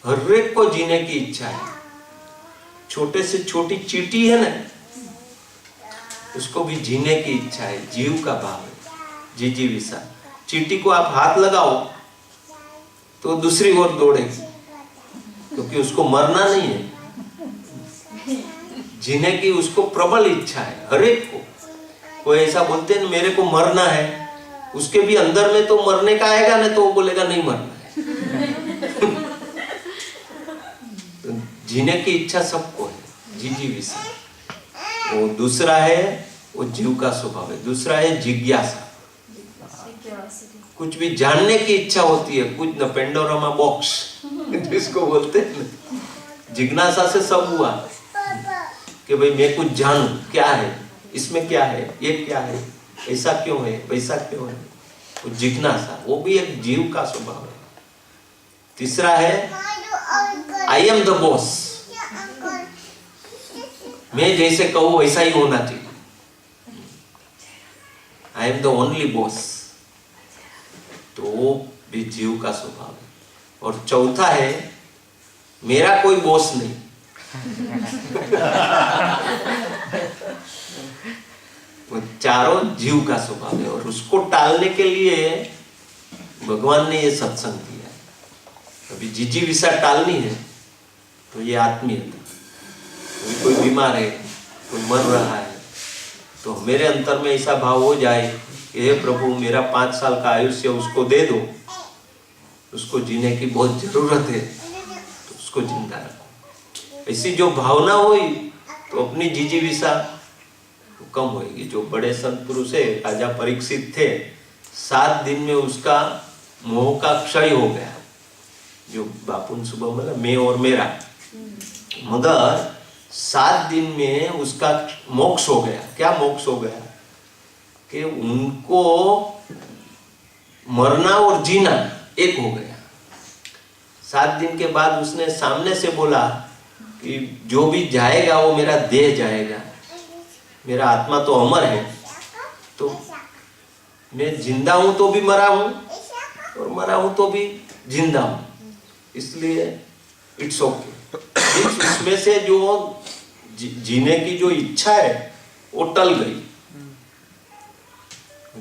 हर एक को जीने की इच्छा है। छोटे से छोटी चींटी है ना, उसको भी जीने की इच्छा है, जीव का भाव है जिजीविषा। चींटी को आप हाथ लगाओ तो दूसरी ओर दौड़ेगी, क्योंकि उसको मरना नहीं है, जीने की उसको प्रबल इच्छा है हर एक को। कोई ऐसा बोलते हैं मेरे को मरना है, उसके भी अंदर में तो मरने का आएगा ना, तो वो बोलेगा नहीं मरना है। तो जीने की इच्छा सबको है, जिजीविषा। वो दूसरा है, वो जीव का स्वभाव है। दूसरा है जिज्ञासा, कुछ भी जानने की इच्छा होती है, कुछ न पेंडोरामा बॉक्स जिसको बोलते हैं। जिज्ञासा से सब हुआ कि भाई मैं कुछ जानूं, क्या है इसमें, क्या है ये, क्या है, ऐसा क्यों है, वैसा क्यों है, वो जिज्ञासा, वो भी एक जीव का स्वभाव है। तीसरा है आई एम द बॉस, मैं जैसे कहूं वैसा ही होना चाहिए, I am the only boss, तो वो भी जीव का स्वभाव है। और चौथा है मेरा कोई बॉस नहीं। वो चारों जीव का स्वभाव है, और उसको टालने के लिए भगवान ने ये सत्संग दिया है। अभी जिजीविषा टालनी है तो ये आत्मीयता। कोई बीमार है, कोई मर रहा है, तो मेरे अंतर में ऐसा भाव हो जाए कि हे प्रभु मेरा 5 साल का आयुष्य उसको दे दो, उसको जीने की बहुत जरूरत है, तो उसको जिंदा रखो। ऐसी जो भावना हुई तो अपनी जिजीविषा कम होगी। जो बड़े संत पुरुष है, राजा परीक्षित थे, 7 दिन में उसका मोह का क्षय हो गया। जो बापुन सुबह बोला मैं और मेरा, मगर 7 दिन में उसका मोक्ष हो गया। क्या मोक्ष हो गया कि उनको मरना और जीना एक हो गया। 7 दिन के बाद उसने सामने से बोला कि जो भी जाएगा वो मेरा देह जाएगा, मेरा आत्मा तो अमर है, तो मैं जिंदा हूं तो भी मरा हूं और मरा हूं तो भी जिंदा हूं, इसलिए इट्स ओके। इसमें से जो जीने की जो इच्छा है वो टल गई,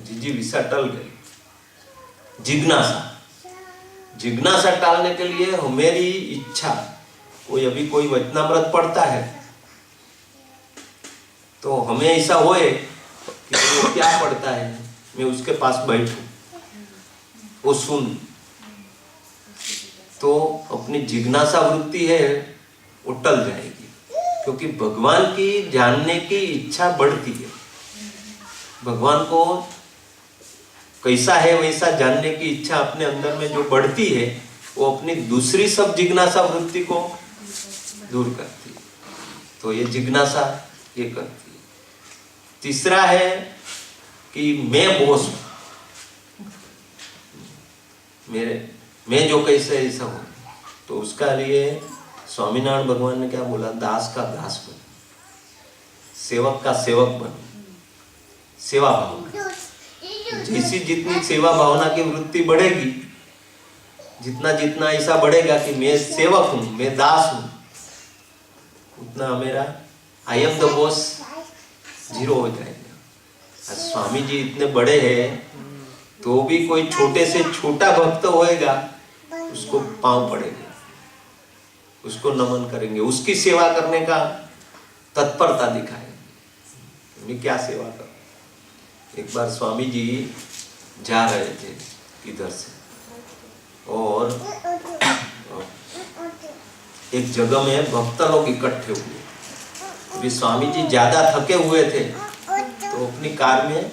जिजीविषा टल गई। जिज्ञासा टालने के लिए मेरी इच्छा, कोई वचनामृत पढ़ता है तो हमें ऐसा होए कि वो क्या पढ़ता है, मैं उसके पास बैठूं, वो सुन, तो अपनी जिज्ञासा वृत्ति है वो टल जाएगी। क्योंकि भगवान की जानने की इच्छा बढ़ती है, भगवान को कैसा है वैसा जानने की इच्छा अपने अंदर में जो बढ़ती है, वो अपनी दूसरी सब जिज्ञासा वृत्ति को दूर करती है। तो ये जिज्ञासा ये करती है। तीसरा है कि मैं बॉस हूं, मैं जो कैसे ऐसा हूं, तो उसका लिए स्वामीनारायण भगवान ने क्या बोला, दास का दास बनो, सेवक का सेवक बनो, सेवा भावना। जैसी जितनी सेवा भावना की वृत्ति बढ़ेगी, जितना जितना ऐसा बढ़ेगा कि मैं सेवक हूं, मैं दास हूं, उतना मेरा I am the boss zero हो जाएगा। स्वामी जी इतने बड़े हैं तो भी कोई छोटे से छोटा भक्त होएगा, उसको पांव पड़ेगा, उसको नमन करेंगे, उसकी सेवा करने का तत्परता दिखाएंगे। मैं क्या सेवा करूं। एक बार स्वामी जी जा रहे थे इधर से, और एक जगह में भक्त लोग इकट्ठे हुए। अभी स्वामी जी ज्यादा थके हुए थे तो अपनी कार में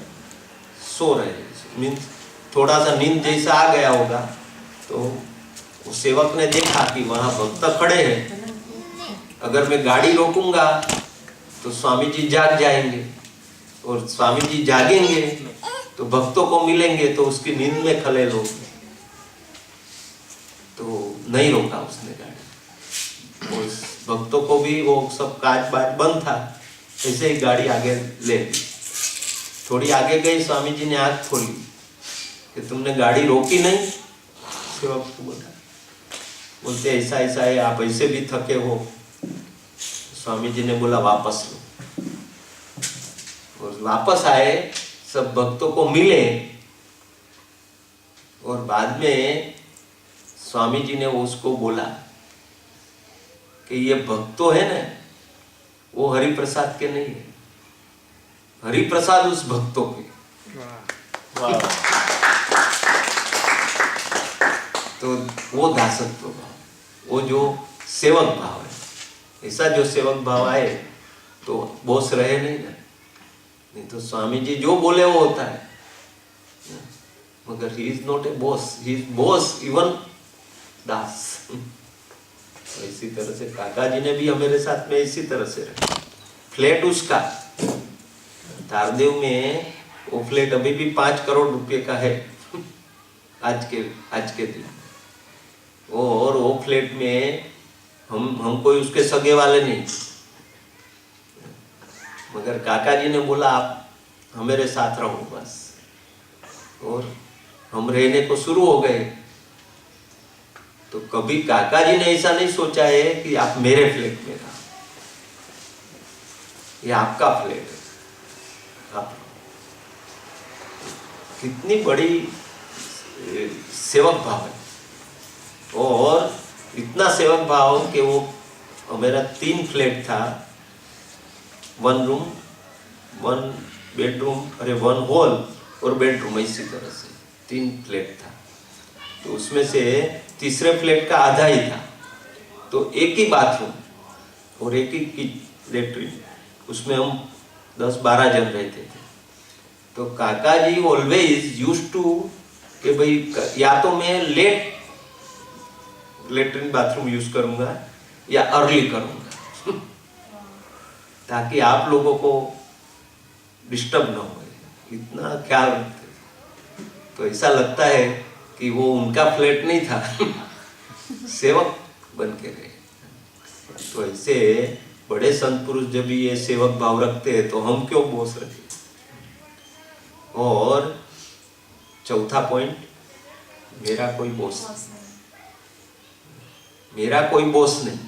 सो रहे मीन्स थोड़ा सा नींद जैसा आ गया होगा, तो वो सेवक ने देखा कि वहां भक्त खड़े हैं, अगर मैं गाड़ी रोकूंगा तो स्वामी जी जाग जाएंगे, और स्वामी जी जागेंगे तो भक्तों को मिलेंगे तो उसकी नींद में खलेल होगी। तो नहीं रोका उसने गाड़ी, और भक्तों को भी वो सब काज बाज बंद था, ऐसे ही गाड़ी आगे ले ली। थोड़ी आगे गई, स्वामी जी ने आंख खोली कि तुमने गाड़ी रोकी नहीं। सेवक को बोला, बोलते ऐसा ऐसा है, आप ऐसे भी थके हो। स्वामी जी ने बोला वापस लो, और वापस आए, सब भक्तों को मिले, और बाद में स्वामी जी ने उसको बोला कि ये भक्त तो है ना, वो हरि प्रसाद के नहीं है, हरि प्रसाद उस भक्तों के। तो वो दासत्व भाव, वो जो सेवक भाव है, ऐसा जो सेवक भाव आए तो बॉस रहे नहीं ना। नहीं तो स्वामी जी जो बोले वो होता है, मगर he is not a boss, he is boss even दास। तो इसी तरह से काका जी ने भी हमारे साथ में इसी तरह से रहे। फ्लैट उसका तारदेव में, वो फ्लैट अभी भी 5 करोड़ रुपए का है आज के दिन। और वो फ्लैट में हम कोई उसके सगे वाले नहीं, मगर काका जी ने बोला आप हमारे साथ रहो बस, और हम रहने को शुरू हो गए। तो कभी काका जी ने ऐसा नहीं सोचा है कि आप मेरे फ्लैट में रहो, ये आपका फ्लैट है, आप कितनी बड़ी सेवक भाव है। और इतना सेवक भाव कि वो मेरा 3 फ्लैट था, 1 रूम 1 बेडरूम, 1 हॉल और बेडरूम, इसी तरह से 3 फ्लैट था। तो उसमें से तीसरे फ्लैट का आधा ही था, तो एक ही बाथरूम और एक ही लेटरिन, उसमें हम 10-12 जन रहते थे। तो काका जी ऑलवेज यूज्ड टू कि भाई या तो मैं लेटरिन बाथरूम यूज करूंगा या अर्ली करूंगा ताकि आप लोगों को डिस्टर्ब ना हो, इतना ख्याल रखते। तो ऐसा लगता है कि वो उनका फ्लैट नहीं था सेवक बन के रहे। तो ऐसे बड़े संत पुरुष जब ये सेवक भाव रखते हैं तो हम क्यों बॉस रखे। और चौथा पॉइंट, मेरा कोई बॉस नहीं,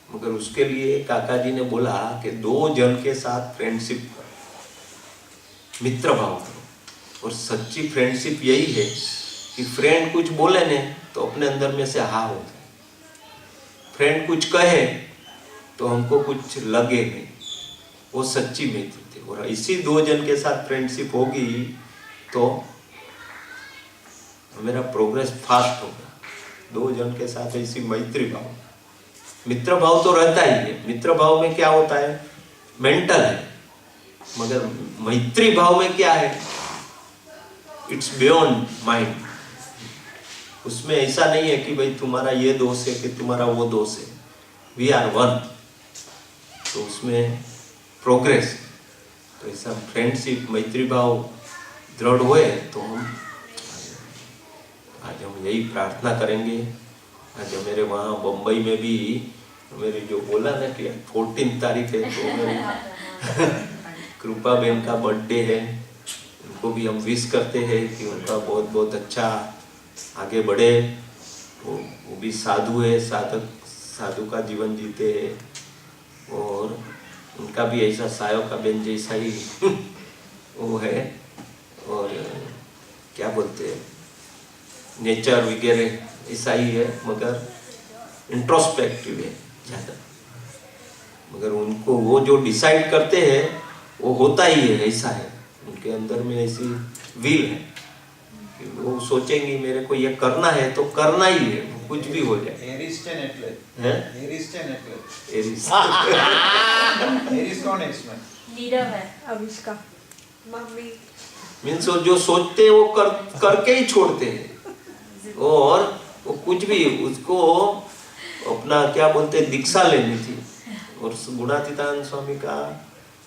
मगर उसके लिए काका जी ने बोला कि 2 जन के साथ फ्रेंडशिप करो, मित्र भाव करो। और सच्ची फ्रेंडशिप यही है कि फ्रेंड कुछ बोले ने तो अपने अंदर में से हाँ हो जाए, फ्रेंड कुछ कहे तो हमको कुछ लगे नहीं, वो सच्ची मित्र थे। और इसी 2 जन के साथ फ्रेंडशिप होगी तो मेरा प्रोग्रेस फास्ट होगा। 2 जन के साथ ऐसी मैत्री भाव, मित्र भाव तो रहता ही है। मित्र भाव में क्या होता है, मेंटल है, मगर मैत्री भाव में क्या है, इट्स बियॉन्ड माइंड। उसमें ऐसा नहीं है कि भाई तुम्हारा ये दोष है कि तुम्हारा वो दोष है, वी आर वन। तो उसमें प्रोग्रेस, तो ऐसा फ्रेंडशिप मैत्री भाव दृढ़ हुए तो आज हम यही प्रार्थना करेंगे। आज मेरे वहाँ बम्बई में भी मेरे जो बोला ना कि 14 तारीख है तो मेरी कृपा बहन का बर्थडे है, उनको भी हम विश करते हैं कि उनका बहुत बहुत अच्छा आगे बढ़े। वो भी साधु है, साधु का जीवन जीते हैं और उनका भी ऐसा सायों का बहन जैसा ही वो है। और क्या बोलते हैं, नेचर वगैरह ऐसा ही है, मगर इंट्रोस्पेक्टिव है ज़्यादा। मगर उनको वो जो डिसाइड करते हैं वो होता ही है, ऐसा है उनके अंदर में ऐसी विल है कि वो सोचेंगे मेरे को ये करना है तो करना ही है, कुछ भी हो जाए।
लीडर है
अविष्का मम्मी
मीन्स जो सोचते हैं वो करके ही छोड़ते हैं। और वो कुछ भी उसको अपना क्या बोलते हैं दीक्षा लेनी थी। और गुणातीतानंद स्वामी का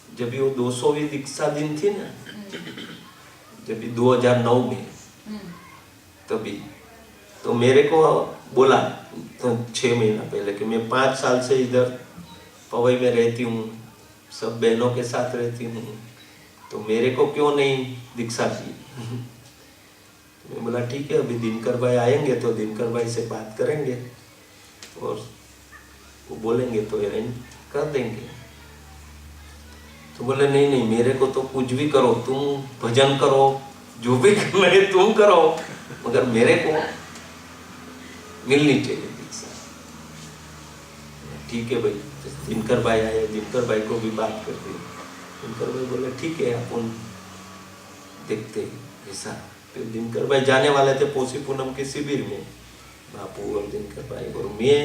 जब भी वो 200वीं दीक्षा दिन थी ना, जब भी 2009 में, तभी तो मेरे को बोला तो 6 महीना पहले कि मैं 5 साल से इधर पवई में रहती हूँ, सब बहनों के साथ रहती हूँ, तो मेरे को क्यों नहीं दीक्षा दी। तो मैं बोला ठीक है, अभी दिनकर भाई आएंगे तो दिनकर भाई से बात करेंगे और वो बोलेंगे तो अरेंज कर देंगे। तो बोले नहीं नहीं, मेरे को तो कुछ भी करो, तुम भजन करो, जो भी करना है तुम करो, मगर मेरे को मिलनी चाहिए दीक्षा। ठीक है भाई, दिनकर भाई आए, दिनकर भाई को भी बात कर दी। दिनकर भाई बोले ठीक है अपन देखते हैं ऐसा। फिर दिनकर भाई जाने वाले थे पोसी पूनम के शिविर में, बापू और दिनकर भाई, और मैं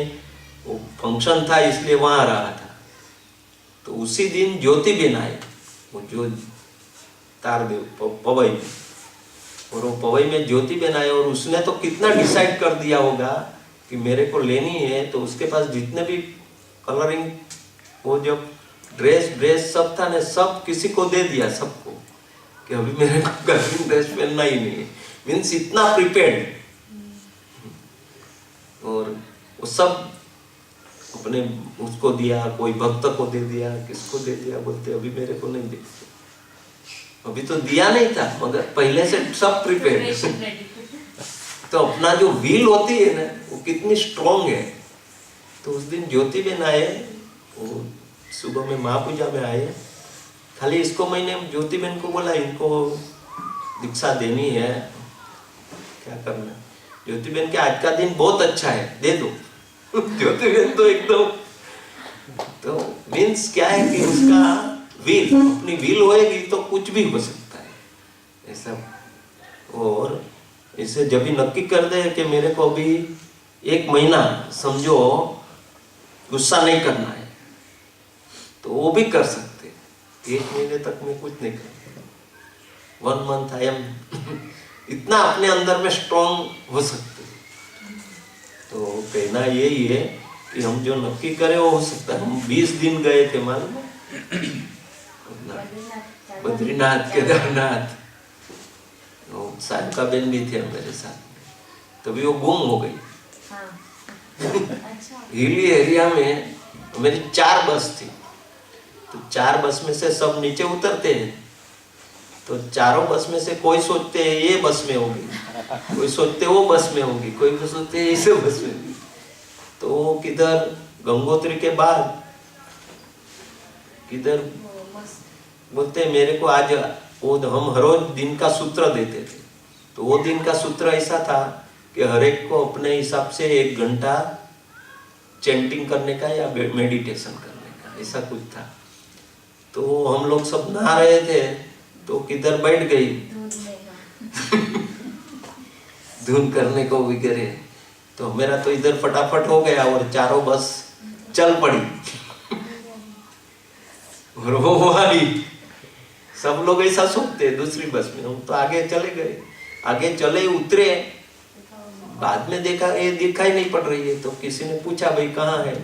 वो फंक्शन था इसलिए वहां रहा था। तो उसी दिन ज्योति बेन आए, वो जो तारदेव पवई में, और वो पवई में ज्योति बेन आए, और उसने तो कितना डिसाइड कर दिया होगा कि मेरे को लेनी है। तो उसके पास जितने भी कलरिंग वो जब ड्रेस सब था ना, सब किसी को दे दिया सबको, कि अभी मेरे को कलरिंग ड्रेस पहनना ही नहीं है। मीन्स इतना प्रिपेयर्ड। और वो सब अपने उसको दिया, कोई भक्त को दे दिया, किसको दे दिया, बोलते अभी मेरे को नहीं देखते। अभी तो दिया नहीं था, मगर पहले से सब प्रिपेयर। तो अपना जो व्हील होती है ना, वो कितनी स्ट्रॉन्ग है। तो उस दिन ज्योति बेन आए, वो सुबह में महापूजा में आए। खाली इसको मैंने ज्योति बेन को बोला इनको दीक्षा देनी है, क्या करना। ज्योति बेन के आज का दिन बहुत अच्छा है, दे दो। ज्योति बेन तो एकदम, तो मीन्स क्या है कि उसका व्हील, अपनी व्हील होएगी तो कुछ भी हो सकता है ऐसा। और इसे जब भी नक्की कर दे कि मेरे को अभी 1 महीना समझो गुस्सा नहीं करना है, तो वो भी कर सकते। 1 महीने तक मैं कुछ नहीं करता। 1 मंथ आई एम इतना अपने अंदर में स्ट्रॉन्ग हो सकते। तो कहना यही है कि हम जो नक्की करें वो हो सकता है। हम 20 दिन गए थे मालूम है, बद्रीनाथ, केदारनाथ। साहिबा बेन भी थे मेरे साथ, तभी वो गुम हो गई। हिली एरिया में मेरी 4 बस थी, तो 4 बस में से सब नीचे उतरते हैं। तो चारों बस में से कोई सोचते हैं ये बस में होगी, कोई सोचते वो बस में होगी, कोई सोचते हैं इसे बस में होगी। तो किधर गंगोत्री के बाद किधर बोलते मेरे को आज वो हम हर रोज दिन का सूत्र देते थे। तो वो दिन का सूत्र ऐसा था कि हर एक को अपने हिसाब से 1 घंटा चैंटिंग करने का या मेडिटेशन करने का, ऐसा कुछ था। तो हम लोग सब नहा रहे थे, तो किधर बैठ गई धुन करने को वगैरह। तो मेरा तो इधर फटाफट हो गया और चारों बस चल पड़ी। और वो आई, सब लोग ऐसा सोचते दूसरी बस में, हम तो आगे चले गए। आगे चले उतरे, बाद में देखा ये दिखाई नहीं पड़ रही है। तो किसी ने पूछा भाई कहाँ है,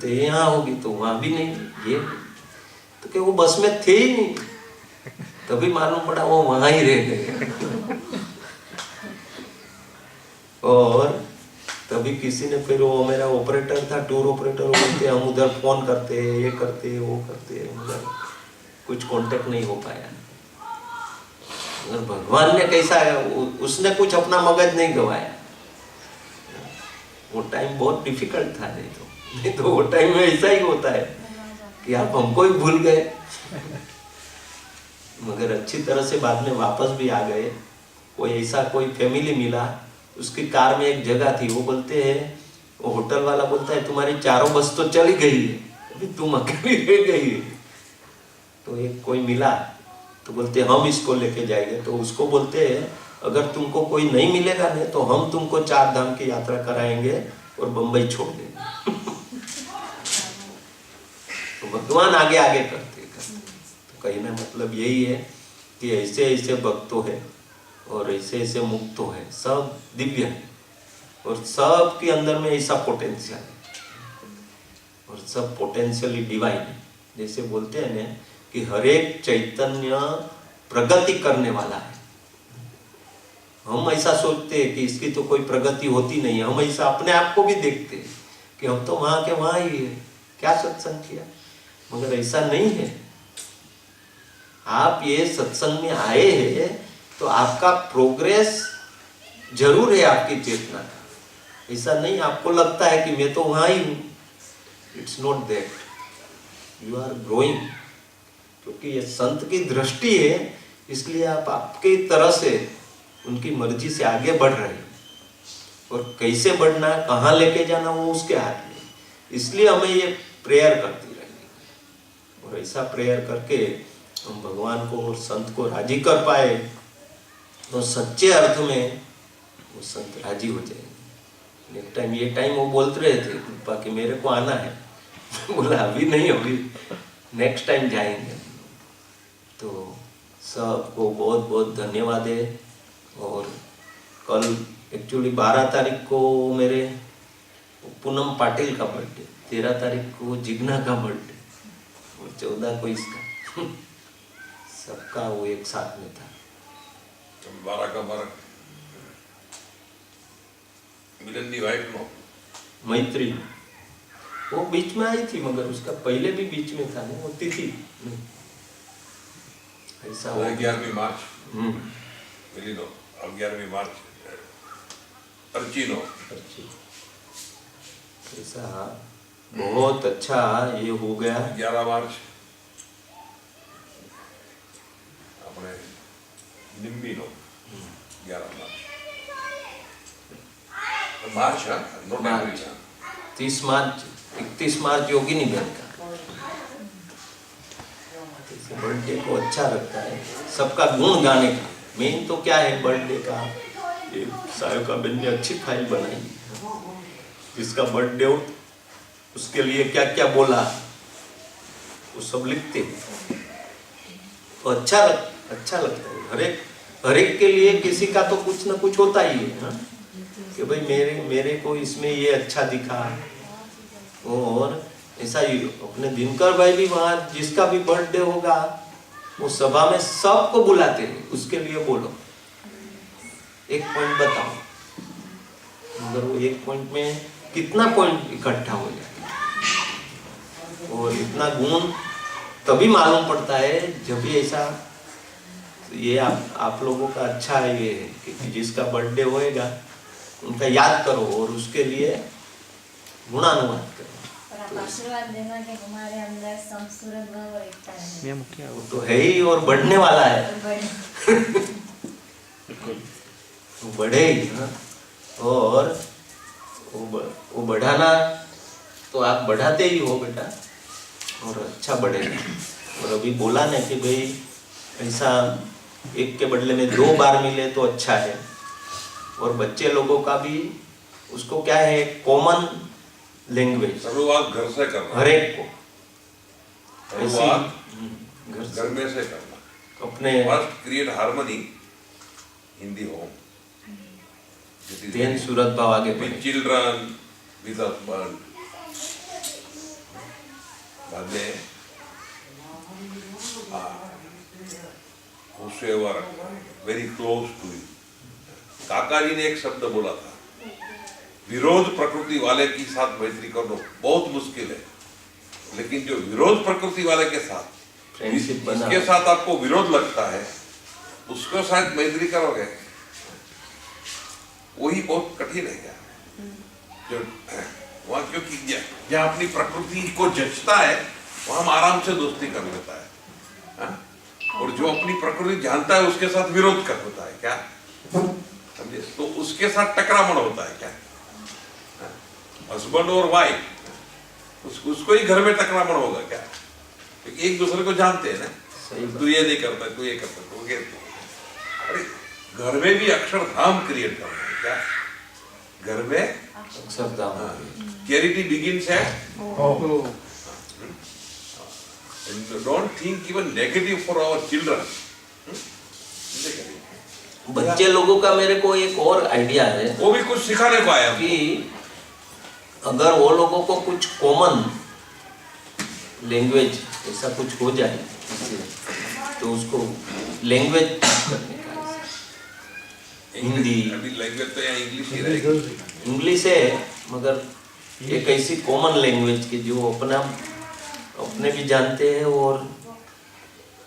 तो यहाँ होगी, तो वहां भी नहीं, ये तो क्या वो बस में थे ही नहीं। तभी मालूम पड़ा वो वहां ही रह गए। और तभी किसी ने फिर वो मेरा ऑपरेटर था, टूर ऑपरेटर, बोलते हम उधर फोन करते, ये करते, वो करते, मगर कुछ कांटेक्ट नहीं हो पाया। भगवान ने कैसा है, उसने कुछ अपना मगज नहीं गवाया। वो टाइम बहुत डिफिकल्ट था, नहीं तो वो टाइम में ऐसा ही होता है कि आप हमको ही भूल गए। मगर अच्छी तरह से बाद में वापस भी आ गए। कोई ऐसा कोई फैमिली मिला, उसकी कार में एक जगह थी, वो बोलते हैं, वो होटल वाला बोलता है तुम्हारी चारों बस तो चली गई है, अभी तुम अकेली रह गई है। तो एक कोई मिला, तो बोलते हम इसको लेके जाएंगे। तो उसको बोलते हैं अगर तुमको कोई नहीं मिलेगा ना, तो हम तुमको 4 धाम की यात्रा कराएंगे और बंबई छोड़ देंगे। तो भगवान आगे आगे करते। तो कहने मतलब यही है कि ऐसे ऐसे भक्तों है और ऐसे ऐसे मुक्तों है, सब दिव्य है और सब के अंदर में ऐसा पोटेंशियल है और सब पोटेंशियली डिवाइन है। जैसे बोलते हैं ना कि हर एक चैतन्य प्रगति करने वाला है। हम ऐसा सोचते हैं कि इसकी तो कोई प्रगति होती नहीं है, हम ऐसा अपने आप को भी देखते हैं कि हम तो वहां के वहां ही है, क्या सत्संग किया, मगर ऐसा नहीं है। आप ये सत्संग में आए हैं तो आपका प्रोग्रेस जरूर है आपकी चेतना का। ऐसा नहीं आपको लगता है कि मैं तो वहां ही हूं, it's not that, you are growing. क्योंकि ये संत की दृष्टि है, इसलिए आप आपके तरह से उनकी मर्जी से आगे बढ़ रहे हैं और कैसे बढ़ना है, कहाँ लेके जाना, वो उसके हाथ में। इसलिए हमें ये प्रेयर करती रहेगी और ऐसा प्रेयर करके हम भगवान को और संत को राजी कर पाए तो सच्चे अर्थ में वो संत राजी हो जाएंगे। नेक्स्ट टाइम ये टाइम वो बोलते रहे थे कृपा कि मेरे को आना है बोला अभी नहीं, अभी नेक्स्ट टाइम जाएंगे। तो सबको बहुत बहुत धन्यवाद है। और कल एक्चुअली 12 तारीख को मेरे पूनम पाटिल का बर्थडे, 13 तारीख को जिग्ना का बर्थडे और 14 को इसका सबका वो एक साथ में था।
12 का 12 मिलन दी वाइफ नो
मैत्री वो बीच में आई थी, मगर उसका पहले भी बीच में था ना, वो तिथि ऐसा हो
11वीं मार्च मिली नो, अब 11वीं मार्च अर्ची नो।
ऐसा बहुत अच्छा ये हो गया।
11 मार्च अपने निम्बी नो 11 मार्च है, नोट
मार्च 30 मार्च 31 मार्च योगिनी बहन का बर्थडे को अच्छा लगता है, सबका गुण गाने का। मेन तो क्या है बर्थडे का, ये सायोका बहन ने अच्छी फाइल बनाई, जिसका बर्थडे हो उसके लिए क्या क्या बोला वो सब लिखते तो अच्छा लगता है। हर एक के लिए किसी का तो कुछ ना कुछ होता ही है ना, कि भाई मेरे को इसमें ये अच्छा दिखा। और ऐसा ही अपने दिनकर भाई भी वहां जिसका भी बर्थडे होगा वो सभा में सबको बुलाते हैं, उसके लिए बोलो, एक पॉइंट बताओ, मगर वो एक पॉइंट में कितना पॉइंट इकट्ठा हो जाता है और इतना गुण तभी मालूम पड़ता है जब भी ऐसा ये आप लोगों का अच्छा है ये कि जिसका बर्थडे होएगा उनका याद करो और उसके लिए गुणानुवाद करो।
और आप आशीर्वाद देना कि हमारे अंदर संस्कृत भाव और एकता है।
ये मुख्य है
वो तो है ही और बढ़ने वाला है,
और बड़े
वो बढ़े ही हाँ। और वो बढ़ाना तो आप बढ़ाते ही हो बेटा, और अच्छा बढ़ेगा। और अभी बोला ना कि भाई ऐसा एक के बदले में 2 बार मिले तो अच्छा है। और बच्चे लोगों का भी उसको क्या है कॉमन लैंग्वेज,
शुरुआत घर से करना,
हर एक को
शुरुआत
घर
घर में से करना।
अपने
first create harmony in the home,
then सूरत भाव आगे
विद
बढ़े।
चिल्ड्रन विद हस्बैंड, बाद में whosoever very close to you। काका जी ने एक शब्द बोला था, विरोध प्रकृति वाले के साथ मैत्री करना बहुत मुश्किल है, लेकिन जो विरोध प्रकृति वाले के साथ
फ्रेंडशिप बना,
जिसके साथ आपको विरोध लगता है उसको शायद मैत्री करोगे, वही बहुत कठिन है क्या जो वहाँ, क्योंकि जहाँ अपनी प्रकृति को जचता है वहाँ हम आराम से दोस्ती कर लेता है, हाँ? और जो अपनी प्रकृति जानता है उसके साथ विरोध कर होता है क्या, समझे, तो उसके साथ टकरामण होता है क्या, हस्बैंड और वाइफ उसको ही घर में टकरामण होगा क्या, क्योंकि एक दूसरे को जानते हैं ना, तू ये नहीं करता, तू ये करता, तू ये, अरे घर में भी अक्षरधाम क्रिएट करना है क्या, घर में
Akshardham.
Charity begins at and don't think even negative for our children.
बच्चे लोगों का मेरे को एक और आइडिया है
वो भी कुछ सिखाने को आया
कि अगर वो लोगों को कुछ कॉमन लैंग्वेज ऐसा कुछ हो जाए इससे, तो उसको लैंग्वेज करने का हिंदी
अभी लैंग्वेज तो यहाँ इंग्लिश ही रहेगी।
इंग्लिश है, मगर एक ऐसी कॉमन लैंग्वेज की जो अपने भी जानते हैं और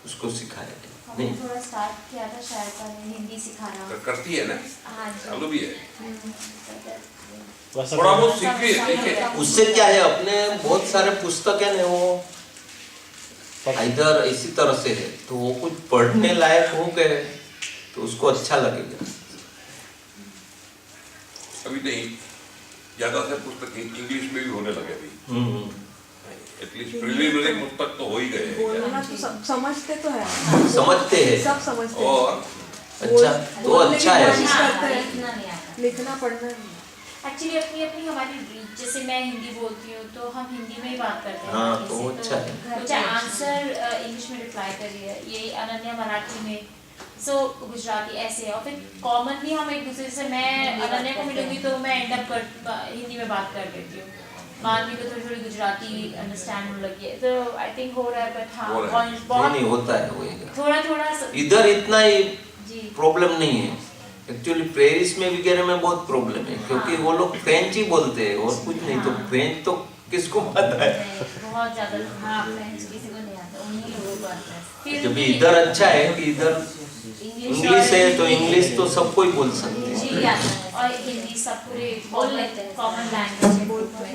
उसको सिखाया जाए।
हमने थोड़ा स्टार्ट किया था शायद हिंदी सिखाना।
करती है ना,
हाँ जी।
चालू भी है,
हम्म,
थोड़ा बहुत सीखिए, देखिए।
उससे क्या है, अपने बहुत सारे पुस्तक है ना, वो इधर इसी तरह से है, तो वो कुछ पढ़ने लायक हो गए तो उसको अच्छा लगेगा।
अभी नहीं, ज्यादा से पुस्तक इंग्लिश में भी होने लगे अभी, एटलीस्ट प्रिलिमिनरी पुस्तक तो हो ही गए हैं
बोलना तो सब समझते तो है,
समझते हैं
सब समझते हैं।
और
अच्छा, तो
बोलने
अच्छा
की
है।
कोशिश करते हैं,
लिखना नहीं आता।
लिखना पढ़ना नहीं।
एक्चुअली अपनी अपनी हमारी रीच, जैसे मैं हिंदी बोलती हूँ तो हम हिंदी में ही बात करते हैं।
हाँ,
किसी
तो
से,
अच्छा है।
तो चाहे आंसर इंग्लिश में रिप्लाई करिए, यही अनन्या मराठी में, सो गुजराती ऐसे, और फिर कॉमनली हम एक दूसरे से, मैं अनन्या को मिलूंगी तो मैं एंड अप हिंदी में बात कर देती हूँ, मानवी को थोड़ी थोड़ी गुजराती अंडरस्टैंड होने लगी है, तो आई थिंक हो रहा है, बट हाँ
हो रहा है।
बहुत
नहीं होता है, होएगा।
थोड़ा थोड़ा
इधर इतना ही
जी
प्रॉब्लम नहीं है। एक्चुअली पेरिस में वगैरह में बहुत प्रॉब्लम है, क्योंकि वो लोग फ्रेंच ही बोलते हैं और कुछ नहीं, तो फ्रेंच तो किसको पता है।
बहुत ज्यादा, हाँ फ्रेंच किसी को नहीं आता, उन्हीं लोगों को आता है। फिर
जब इधर अच्छा है कि इधर इंग्लिश है तो इंग्लिश तो सबको ही बोल सकते हैं।
जी आता है, और हिंदी सब पूरे बोल लेते हैं, कॉमन लैंग्वेज है।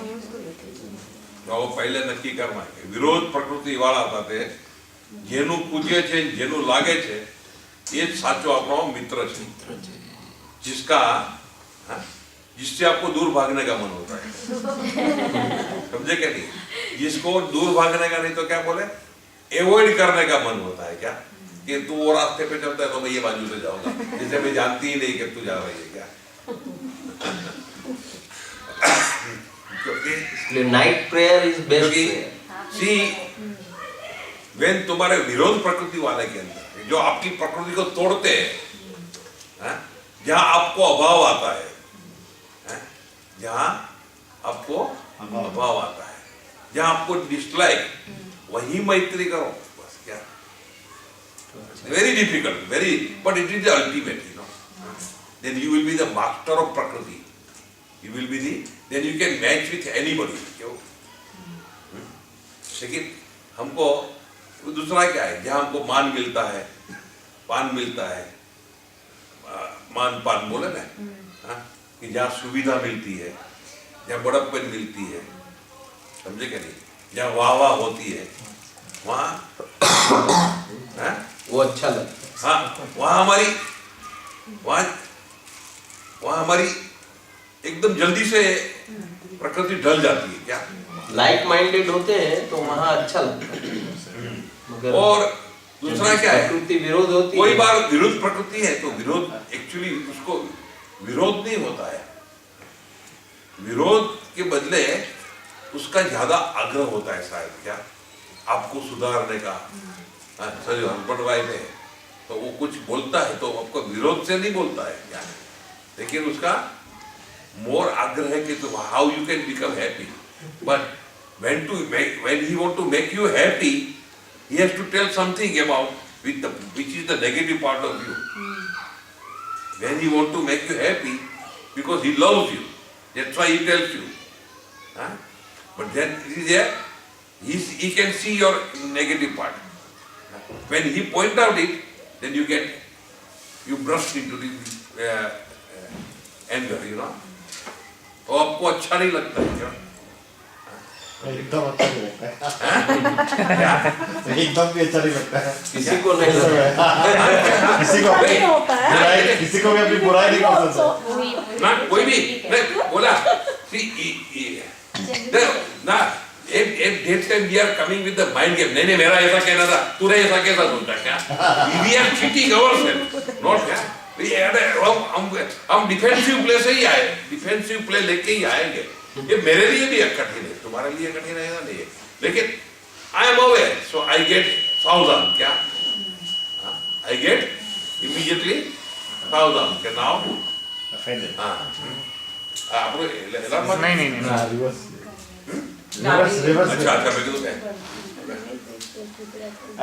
तो पहले नक्की करना है, विरोध प्रकृति वाला था ते જેનું પૂજે છે, જેનું લાગે છે એ જ સાચો આપણો મિત્ર છે, जिसका हाँ, जिससे आपको दूर भागने का मन होता है, समझे क्या नहीं, जिसको दूर भागने का नहीं तो क्या बोले, एवॉइड करने का मन होता है क्या, कि तू वो रास्ते पे चलता है तो मैं ये बाजू से जाऊंगा, जिसे मैं जानती ही नहीं कि तू जा रही है क्या। क्योंकि
इसलिए night prayer is best prayer.
See when तुम्हारे विरोध प्रकृति वाले के अंदर जो आपकी प्रकृति को तोड़ते हैं, जहां आपको अभाव आता है, जहां आपको अभाव आता है, जहां आपको डिसलाइक, वही मैत्री करो बस। क्या very difficult, very, but it is the ultimate, you know, then you will be the master of प्रकृति, you will be the, then you can match with anybody. क्यों? लेकिन हमको दूसरा क्या है, जहां हमको मान मिलता है, पान मिलता है, मान पान बोले ना, कि जहाँ सुविधा मिलती है, जहाँ बड़प्पन मिलती है, समझे क्या नहीं, जहाँ वाह वाह होती है, वहाँ
वो अच्छा लगता है।
हाँ, वहाँ हमारी एकदम जल्दी से प्रकृति ढल जाती है। क्या
लाइक माइंडेड होते हैं तो वहाँ अच्छा लगता है, मगर
और दूसरा क्या है,
प्रकृति विरोध होती
कोई
है।
बार विरोध प्रकृति है तो विरोध एक्चुअली उसको विरोध नहीं होता है, विरोध के बदले उसका ज्यादा आग्रह होता है शायद, क्या आपको सुधारने का। सर हस्बैंड वाइफ है तो वो कुछ बोलता है तो आपको विरोध से नहीं बोलता है क्या, लेकिन उसका मोर आग्रह है कि तो how you can become happy, but when he want to make you happy, he has to tell something about which is the negative part of you. When he want to make you happy, because he loves you, that's why he tells you. But then it is there, he can see your negative part. When he point out it, then you burst into the anger, you know. तो आपको अच्छा नहीं लगता है क्या?
एकदम अच्छा नहीं लगता है, एकदम भी अच्छा नहीं लगता है,
किसी को नहीं लगता है।
किसी को
नहीं होता है।
बुराई, किसी को भी अपनी बुराई नहीं पसंद है।
ना कोई भी नहीं बोला, ना एक date time we are coming with the mind game, नहीं मेरा ऐसा कहना था, तूने ऐसा कैसा सोचा क्या, we are cheating ourselves, not क्या, हम डिफेंसिव प्ले से ही आए, डिफेंसिव प्ले लेके ही आएंगे। ये मेरे लिए भी कठिन है, तुम्हारे लिए कठिन है ना, नहीं है, लेकिन I am aware, so I get सावधान, क्या आई गेट इमीडिएटली સાવધાન કે નાવ
Offended.
હા આપણે એલાહાબાદ
नहीं नहीं नहीं
हाँ, reverse. Reverse.
अच्छा अच्छा मैं कીધું કે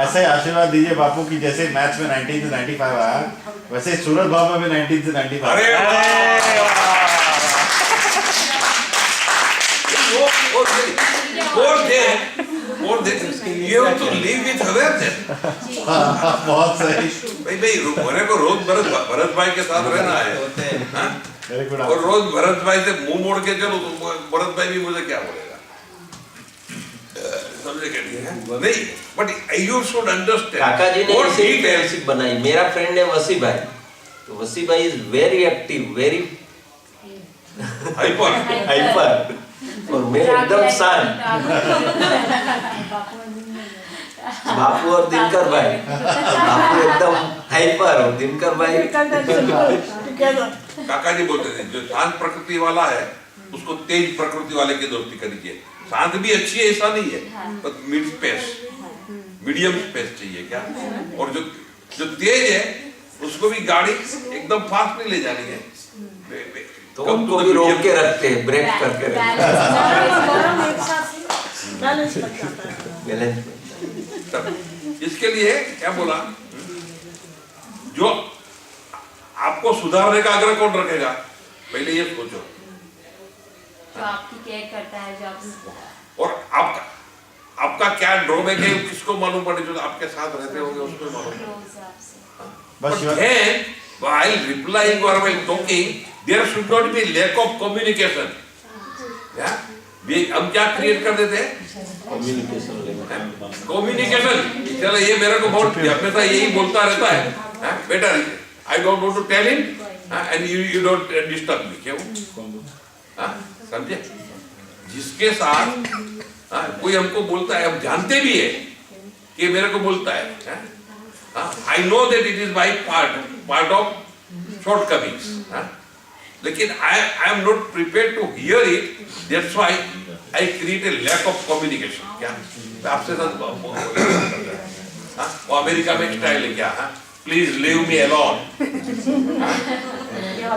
ऐसे ही आशीर्वाद दीजिए बापू की जैसे मैच में 19 से 95 आया वैसे सूरत भाव में भी 19 से 95
अरे
अरे
और दे you have to live with awareness
बहुत सही
भाई मेरे को रोज भरत भाई के साथ रहना है हाँ?
वेरी गुड
और रोज भरत भाई से मुंह मोड़ के चलो तो भरत भाई भी मुझे क्या बोलेगा समझे क्या नहीं बट यू शुड अंडरस्टैंड
काका जी ने ऐसे ही फ्रेंडशिप बनाई। मेरा फ्रेंड है वसी भाई, तो वसी भाई is very active, very
hyper
hyper, और मैं एकदम शांत। बापू और दिनकर भाई, बापू एकदम हाइपर और दिनकर भाई
काका जी बोलते थे जो शांत प्रकृति वाला है उसको तेज प्रकृति वाले की दोस्ती करिए। शांत भी अच्छी है ऐसा नहीं है, पर मिड स्पेस मीडियम स्पेस चाहिए क्या। और जो तेज है उसको भी गाड़ी एकदम फास्ट नहीं ले जानी है,
तो उनको भी रोक के रखते हैं, ब्रेक करके रखते हैं। बैलेंस।
इसके लिए क्या बोला, जो आपको सुधारने का आग्रह कौन रखेगा, पहले ये सोचो।
जो आपकी केयर करता है, जो आप
और आपका क्या ड्रॉबैक है किसको मालूम पड़े, जो आपके साथ रहते होंगे उसको मालूम।
क्लोज है आपसे।
बस
But then, while replying or while talking, there should not be lack of communication. Yeah? हम क्या क्रिएट कर देते हैं,
कम्युनिकेशन लेवल।
कम्युनिकेशन। चलो ये मेरे को बहुत हमेशा यही बोलता रहता है, बेटा I don't want to tell him and you don't disturb me, क्यों समझे। जिसके साथ कोई हमको बोलता है, हम जानते भी है कि मेरे को बोलता है, I know that it is my part of shortcomings, लेकिन I am not prepared to hear it. That's why I create a lack of communication. क्या आपसे साथ वो अमेरिका में स्टाइल है क्या, please leave me alone,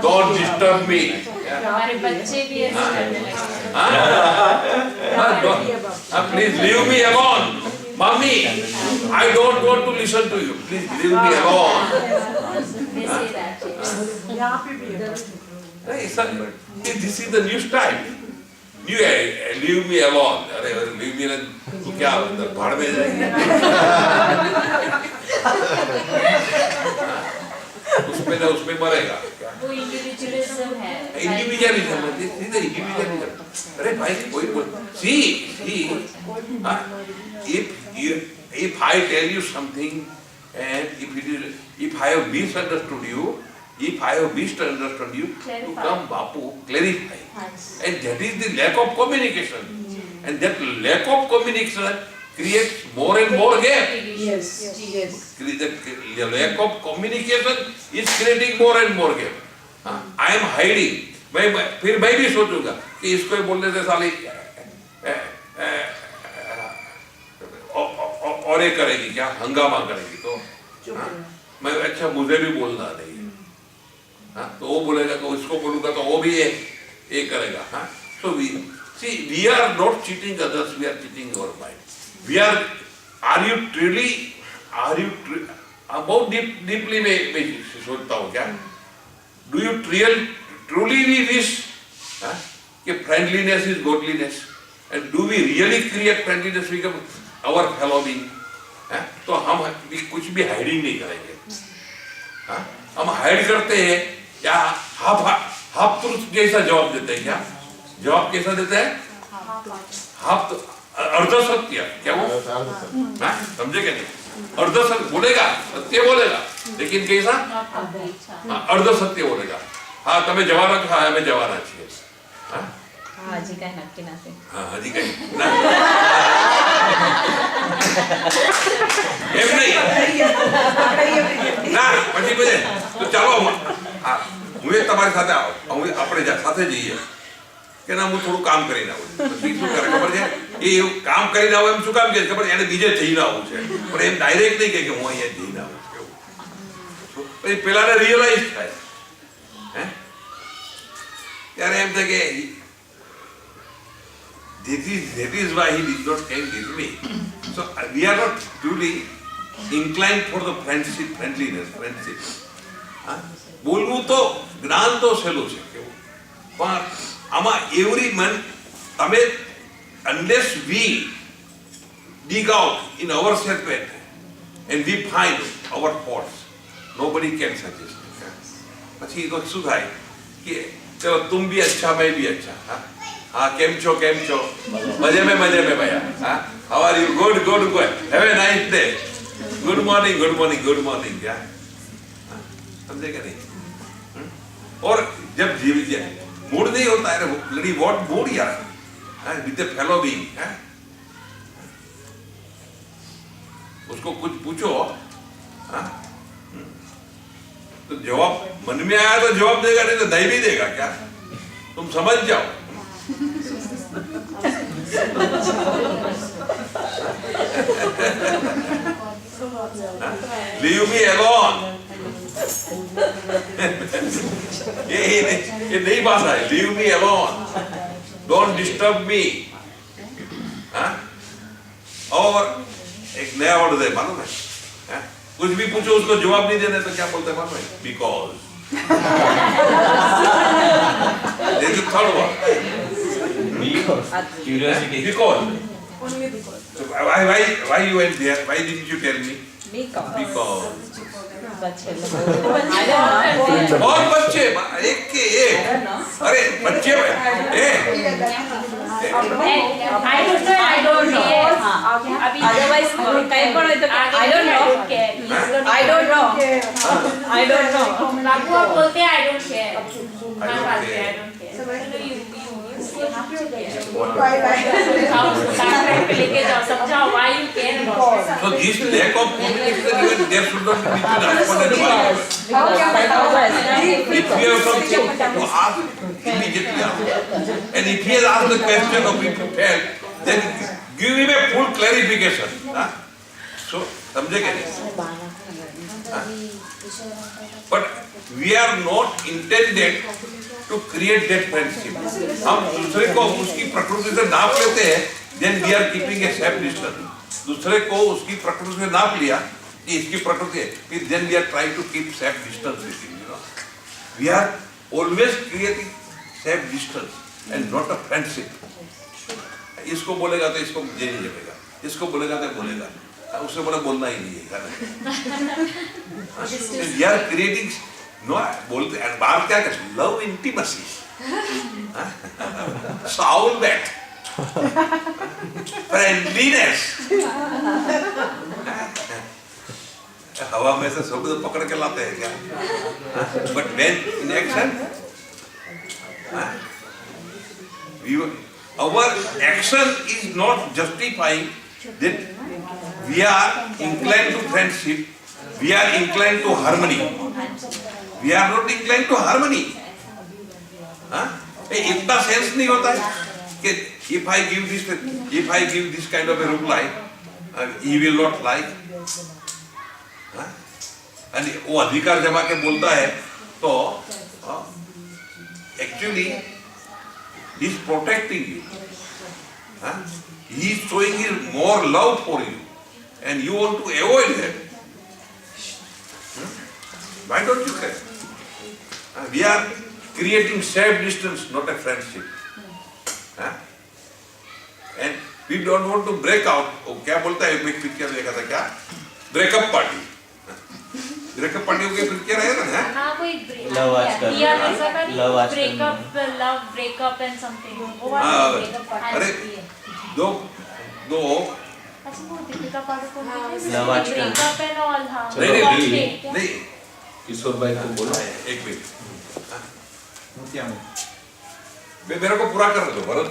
don't disturb मी।
हमारे बच्चे भी ऐसे करने लगे।
Please leave me alone mummy, I don't want to listen to you. Please leave me alone.
They say that.
This is the new style. New leave me alone. अरे leave me alone. तो क्या भाड़ में जाएंगे? उसमें मरेगा।
वो individualism है।
इंडिविजुअलिज्म है, सीधे इंडिविजुअलिज्म। अरे भाई कोई बोल, see, if I tell you something and if I have misunderstood you, to come Bapu, clarify. And that is the lack of communication. And that lack of communication creates more and more gap.
Yes.
The lack of communication is creating more and more gap. I am hiding. फिर मैं भी सोचूंगा कि इसको बोलने से साली और ये करेगी क्या, हंगामा करेगी, तो मैं अच्छा मुझे भी बोलना नहीं है, तो वो बोलेगा तो इसको बोलूंगा तो वो भी ये करेगा। So we are not cheating others, we are cheating our mind. We are you बहुत डीपली में सोचता हूँ क्या, डू यू ट्रूली विश कि friendliness is godliness, and do we really create friendliness with our fellow being. तो हम कुछ भी हाइडिंग नहीं करेंगे। हम हाइड करते हैं या हाफ ट्रूथ जैसा जवाब देते हैं। क्या जवाब कैसा देते हैं, हाफ अर्ध सत्य, क्या वो समझे क्या नहीं, अर्ध सत्य बोलेगा, सत्य बोलेगा, लेकिन कैसा अर्ध सत्य बोलेगा। हाँ તમે જવાના છો, હા અમે જવાના છીએ,
હજી કઈ નક્કી નથી।
હા હજી કઈ એમ નહીં ના પછી બોલે તો ચાલો હું તમારી સાથે આપણે સાથે જઈએ કે ના હું થોડું કામ કરીને આવું, પછી શું કરે ખબર છે, એ કામ કરીને આવું એમ શું કામ કહે ખબર, એને બીજે જઈને આવું છે, પણ એમ ડાયરેક્ટ નહીં કહે કે હું અહીંયા જઈને આવું છું। પછી પેલાને રિયલાઇઝ થાય હે ત્યારે એમ થાય કે that is why he did not came with me. So we are not truly inclined for the friendliness. હા? બોલવું તો જ્ઞાન તો સહેલું છે કેવું પણ આમાં એવરી મન તમે unless we dig out in our serpent and we find our faults, nobody can suggest. પછી તો શું થાય કે ચલો तुम भी अच्छा मैं भी अच्छा हाँ हाँ કેમ છો મજે में भैया हाँ how are you good have a nice day good morning क्या समझे क्या नहीं और जब जीवित मूड नहीं होता है ब्लडी व्हाट मूड यार विद द फेलो बीइंग उसको कुछ पूछो हाँ तो जवाब मन में आया तो जवाब देगा नहीं तो नहीं भी देगा क्या तुम समझ जाओ लीव मी अलोन ये नई भाषा है leave me alone don't disturb मी हाँ और एक नया वर्ड है मालूम है हाँ? कुछ भी पूछो उसको जवाब नहीं देने तो क्या बोलते हैं मालूम है because this is the third one
Curiosity.
because
Only because.
so why you went there why didn't you tell me because और बच्चे एक के एक अरे बच्चे
I don't know. अभी
Otherwise, कहीं पर तो I don't know.
बाबू आप बोलते हैं I don't care.
I don't care.
I don't care. चलो you लेके जाओ समझाओ why you care about it.
So this lack of communication even there should not be between husband and wife. If you have something to ask, immediately ask. And if he has asked the question of if you failed, then give him a full clarification. Huh? So, समझे क्या नहीं? But we are not intended to create that friendship. हम दूसरे को उसकी प्रकृति से नाप लेते हैं, then we are keeping a safe distance. दूसरे को उसकी प्रकृति से नाप लिया कि इसकी प्रकृति है, फिर then we are trying to keep safe distance with him. You know, we are always creating safe distance and not a friendship. इसको बोलेगा तो इसको मुझे नहीं जमेगा, इसको बोलेगा तो बोलेगा, उससे बोला बोलना ही नहीं है. We are creating no बोलते बात क्या कहते love intimacy, soul back, friendliness. हवा में से शब्द पकड़ के लाते हैं क्या? But when in action, our action is not justifying that we are inclined to friendship, we are inclined to harmony. We are not inclined to harmony. इतना sense नहीं होता है कि if I give this kind of a reply, he will not like. And वो अधिकार जमा के बोलता है तो actually he is protecting you. He is showing his more love for you, and you want to avoid that. Why don't you care? We are creating safe distance, not a friendship. And we don't want to break out. वो क्या बोलता है एक picture देखा था क्या? Breakup party. Breakup party हो गया पिक्चर है ना?
हाँ कोई
Love आजकल. Love आजकल.
breakup and something. वो
हाँ,
breakup party.
अरे दो
अच्छा वो दीपिका पादुकोण
Love आजकल.
breakup and all हाँ.
नहीं
किशोर भाई को बोलो
एक मिनट मेरे को पूरा कर दो भरत